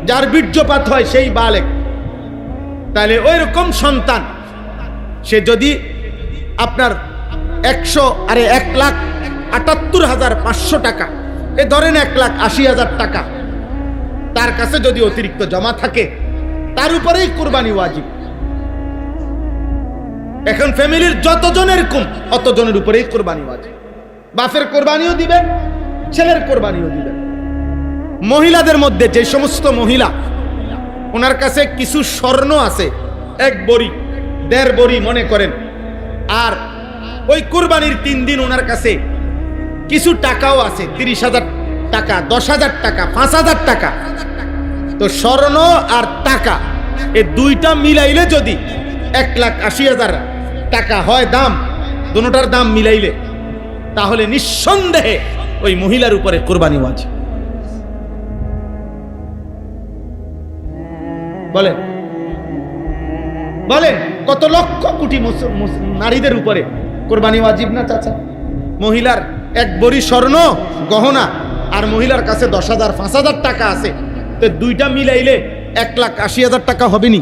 যার বীর্যপাত হয় সেই বালেগ। তাহলে ওই রকম সন্তান সে যদি আপনার 1,78,500 টাকা, এ ধরেন 1,80,000 টাকা তার কাছে যদি অতিরিক্ত জমা থাকে, তার উপরেই কোরবানি ওয়াজিব। এখন ফ্যামিলির যতজনের কম অতজনের উপরেই কোরবানি ওয়াজিব। বাপের কোরবানিও দিবেন, ছেলের কোরবানিও দিবেন। মহিলাদের মধ্যে যে সমস্ত মহিলা ওনার কাছে কিছু স্বর্ণ আছে, 1 বড়ি 1.5 বড়ি মনে করেন, আর ওই কুরবানির 3 দিন ওনার কাছে কিছু টাকাও আছে, 30,000 টাকা, 10,000 টাকা, 5,000 টাকা। তো স্বর্ণ আর টাকা এই দুইটা মিলাইলে যদি 1,80,000 টাকা হয় দাম, দুটোটার দাম মিলাইলে, তাহলে নিঃসন্দেহে ওই মহিলার উপরে কুরবানি ওয়াজিব। বলেন বলেন কত লক্ষ কোটি নারীদের উপরে কুরবানি ওয়াজিব না চাচা? মহিলার 1 বড়ি স্বর্ণ গহনা আর মহিলার কাছে 10,000 5,000 টাকা আছে, তো দুইটা মিলাইলে 1,80,000 টাকা হবে নি?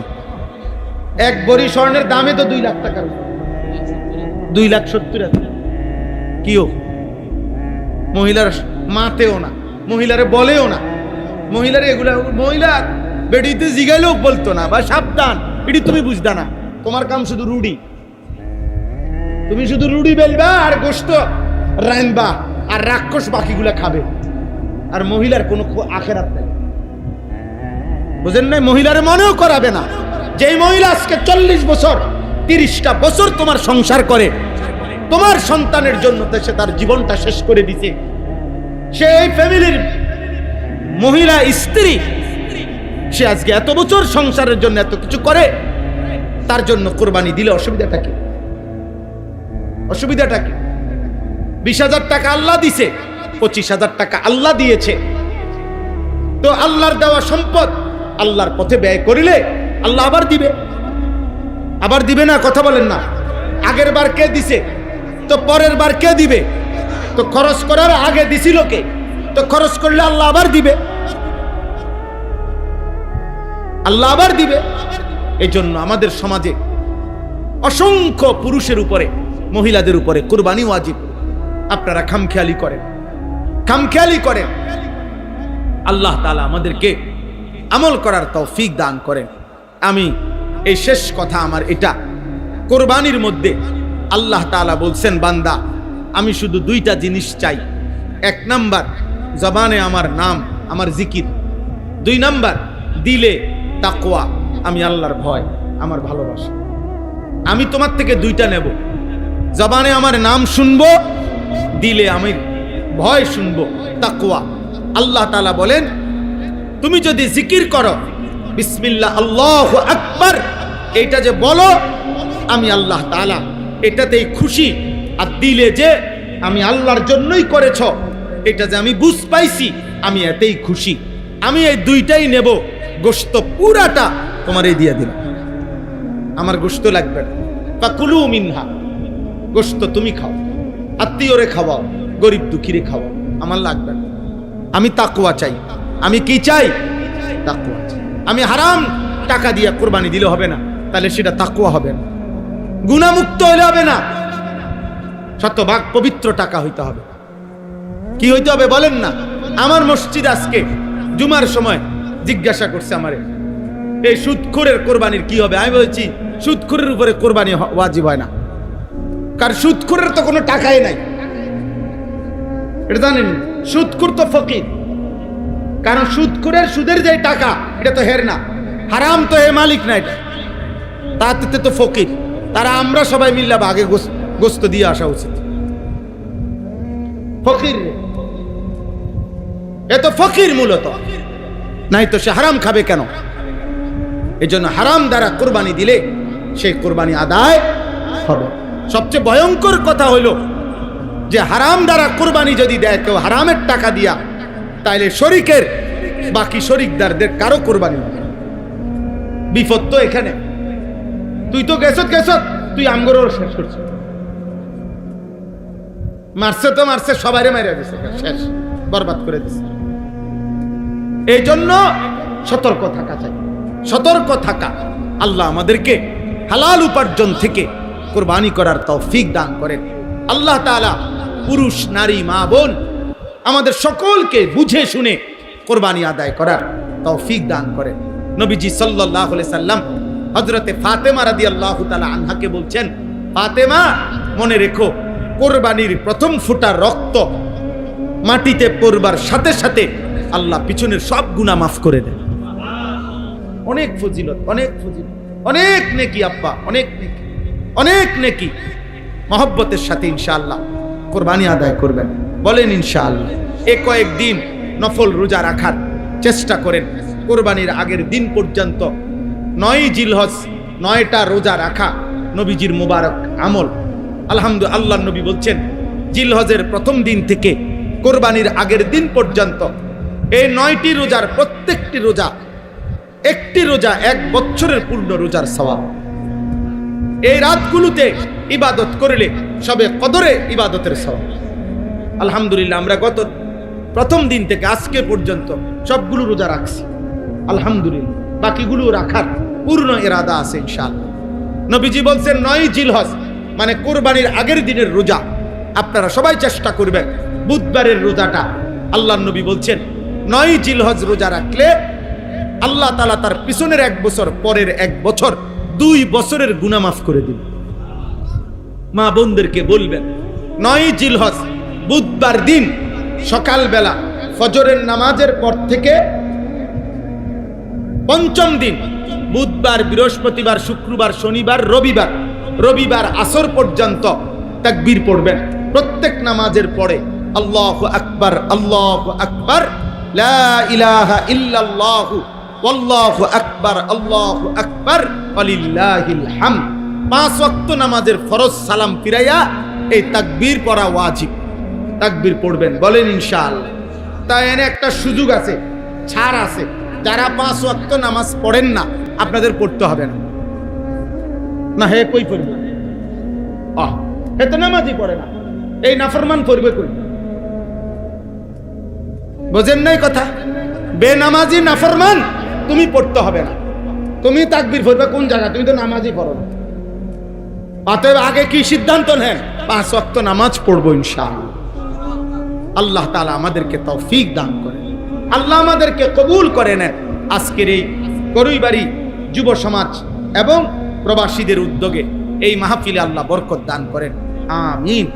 1 বড়ি স্বর্ণের দামে তো 2 লাখ টাকা, 2,70,000। কিও মহিলার মাতেও না, মহিলারে বলেও না, মহিলারে এগুলা মহিলা বেডিতে জিগাইলেও বলতো না, বা সাবধান এটি তুমি বুঝদা না, তোমার কাম শুধু রুডি, তুমি শুধু রুডি বেলবা আর গোশত রাইনবা আর রাক্ষস বাকিগুলা খাবে, আর মহিলার কোনো আখেরাত নাই। বুঝেন নাই? মহিলারে মনেও করাবে না। যেই মহিলা আজকে 40 বছর 30টা বছর তোমার সংসার করে, তোমার সন্তানের জন্য সে তার জীবনটা শেষ করে দিছে, সে এই ফ্যামিলির মহিলা স্ত্রী, সে আজকে এত বছর সংসারের জন্য এত কিছু করে, তার জন্য কোরবানি দিলে অসুবিধাটা কি? অসুবিধাটা কি? 20,000 টাকা আল্লাহ দিছে, 25,000 টাকা আল্লাহ দিয়েছে, তো আল্লাহর দেওয়া সম্পদ আল্লাহর পথে ব্যয় করিলে আল্লাহ আবার দিবে। আবার দিবে না? কথা বলেন না। আগের বার কে দিছে, তো পরের বার কে দিবে? তো খরচ করার আগে দিছিল কে? তো খরচ করলে আল্লাহ আবার দিবে, আল্লাহ আবার দিবে। এই জন্য আমাদের সমাজে অসংখ্য পুরুষের উপরে, মহিলাদের উপরে কুরবানি ওয়াজিব। আপনারা খামখেয়ালি করেন, খামখেয়ালি করেন। আল্লাহ তাআলা আমাদেরকে আমল করার তৌফিক দান করেন। আমি এই শেষ কথা আমার এটা, কোরবানির মধ্যে আল্লাহ তাআলা বলছেন, বান্দা আমি শুধু 2টা জিনিস চাই। 1 নাম্বার জবানে আমার নাম, আমার জিকির। 2 নাম্বার দিলে তাকওয়া, আমি আল্লাহর ভয়, আমার ভালোবাসা। আমি তোমার থেকে 2টা নেব, জবানে আমার নাম শুনবো, দিলে আমি ভয় শুনবো, তাকওয়া। আল্লাহ তাআলা বলেন, তুমি যদি জিকির করো বিসমিল্লাহ আল্লাহু আকবার, এইটা যে বলো, আমি আল্লাহ তাআলা এটাতেই খুশি। আর দিলে যে আমি আল্লাহর জন্যই করেছ, এটা যে আমি বুঝ পাইছি, আমি এতেই খুশি। আমি এই 2টাই নেব, গোশত পুরাটা তোমার এই দিয়ে দিলাম, আমার গোশত লাগবে না। ফাকুলু মিনহা, গোশত তুমি খাও, আত্মীয়রে খাওয়াও, গরিব দুঃখীরে খাওয়াও, আমার লাগবে না। আমি তাকওয়া চাই। আমি কি চাই? তাকওয়া চাই। আমি হারাম টাকা দিয়ে কুরবানি দিলে হবে না, তাহলে সেটা তাকওয়া হবে না, গুনাহমুক্ত হইলে হবে না, শতভাগ পবিত্র টাকা হইতে হবে। কি হইতে হবে বলেন না? আমার মসজিদ আজকে জুমার সময় জিজ্ঞাসা করছে আমারে, এই সুদখোরের কোরবানির কি হবে? আমি বলছি সুদখোরের উপরে কোরবানি ওয়াজিব হয় না, কারণ সুদখোরের তো কোনো টাকাই নাই। এটা জানেন? সুদখোর তো ফকির, কারণ সুদখোরের সুদের যে টাকা, এটা তো হের না, হারাম তো হে মালিক না, এটা তাতে তো ফকির। তারা আমরা সবাই মিল্লা আগে গোস্ত দিয়ে আসা উচিত। ফকির, এ তো ফকির মূলত, নাই তো সে হারাম খাবে কেন? এই জন্য হারাম দ্বারা কোরবানি দিলে সেই কোরবানি আদায় হবে। সবচেয়ে ভয়ঙ্কর কথা হইল যে হারাম দ্বারা কোরবানি যদি দেয় কেউ হারামের টাকা দিয়া, তাইলে শরিকের বাকি শরিকদারদের কারো কোরবানি হবে। বিপদ তো এখানে। তুই তো গেছত, তুই আমগরও শেষ করছিস, মারছে তো মারছে, সবাইরে মাইরা দিছে, শেষ, বরবাদ করে দিছে। এই জন্য সতর্ক থাকা চাই, সতর্ক থাকা। আল্লাহ আমাদেরকে হালাল উপার্জন থেকে কোরবানি করার তৌফিক দান করেন। আল্লাহ তাআলা পুরুষ, নারী, মা, বোন আমাদের সকলকে বুঝে শুনে কোরবানি আদায় করার তৌফিক দান করেন। নবীজি সাল্লাল্লাহু আলাইহি সাল্লাম হযরতে ফাতেমা রাদিয়াল্লাহু তাআলা আনহাকে বলছেন, ফাতেমা মনে রেখো, কোরবানির প্রথম ফোঁটা রক্ত মাটিতে পড়বার সাথে সাথে আল্লাহ পিছনের সব গুনাহ মাফ করে দেন। অনেক ফজিলত, অনেক ফজিলত, অনেক নেকি আব্বা, অনেক নেকি, অনেক নেকি। মহব্বতের সাথে ইনশাআল্লাহ কোরবানি আদায় করবেন, বলেন ইনশাআল্লাহ। কয়েকদিন নফল রোজা রাখার চেষ্টা করেন। কোরবানির আগের দিন পর্যন্ত 9 জিলহজ 9টা রোজা রাখা নবীজির মুবারক আমল। আলহামদুলিল্লাহ, আল্লাহর নবী বলছেন জিলহজের প্রথম দিন থেকে কোরবানির আগের দিন পর্যন্ত এই 9টি রোজার প্রত্যেকটি রোজা, একটি রোজা 1 বছরের পূর্ণ রোজার সওয়াব। এই রাতগুলোতে ইবাদত করলে সবে কদরে ইবাদতের সওয়াব। আলহামদুলিল্লাহ, আমরা গত প্রথম দিন থেকে আজকে পর্যন্ত সবগুলো রোজা রাখছি আলহামদুলিল্লাহ। বাকিগুলো রাখার পূর্ণ ইরাদা আছে ইনশাআল্লাহ। নবীজি বলছেন 9 জিলহজ মানে কোরবানির আগের দিনের রোজা। আপনারা সবাই চেষ্টা করবেন বুধবারের রোজাটা। আল্লাহর নবী বলছেন 9 জিলহজ রোজা রাখলে আল্লাহ তাআলা তার পিছনের 1 বছর, পরের 1 বছর, 2 বছরের গুনাহ মাফ করে দিবেন। মা বোনদেরকে বলবেন 9 জিলহজ বুধবার দিন সকালবেলা ফজরের নামাজের পর থেকে 5ম দিন বুধবার, বৃহস্পতিবার, শুক্রবার, শনিবার, রবিবার আসর পর্যন্ত তাকবীর পড়বেন। প্রত্যেক নামাজের পরে আল্লাহু আকবার, আল্লাহু আকবার, লা ইলাহা ইল্লাল্লাহু ওয়াল্লাহু আকবার, আল্লাহু আকবার, ওয়ালিল্লাহিল হামদ। 5 ওয়াক্ত নামাজের ফরজ সালাম ফিরাইয়া এই তাকবীর পড়া ওয়াজিব। তাকবীর পড়বেন, বলেন ইনশাআল্লাহ। তাই এনে একটা সুযোগ আছে, ছাড় আছে। যারা 5 ওয়াক্ত নামাজ পড়েন না, আপনাদের পড়তে হবে না। না হে কই পড়বে? হে তো নামাজই পড়ে না, এই নাফরমান পড়বে কই? বোঝেন নাই কথা? বেনামাজি নাফরমান, তুমি পড়তে হবে না। তুমি তাকবীর পড়বে কোন জায়গা? তুমি তো নামাজই পড়ো না। অতএব আগে কি সিদ্ধান্ত নেন? 5 ওয়াক্ত নামাজ পড়বো ইনশাআল্লাহ। আল্লাহ তাআলা আমাদেরকে তৌফিক দান করেন, আল্লাহ আমাদেরকে কবুল করে নেন। আজকের এই করুইবাড়ি যুব সমাজ এবং প্রবাসীদের উদ্যোগে এই মাহফিলে আল্লাহ বরকত দান করেন, আমিন।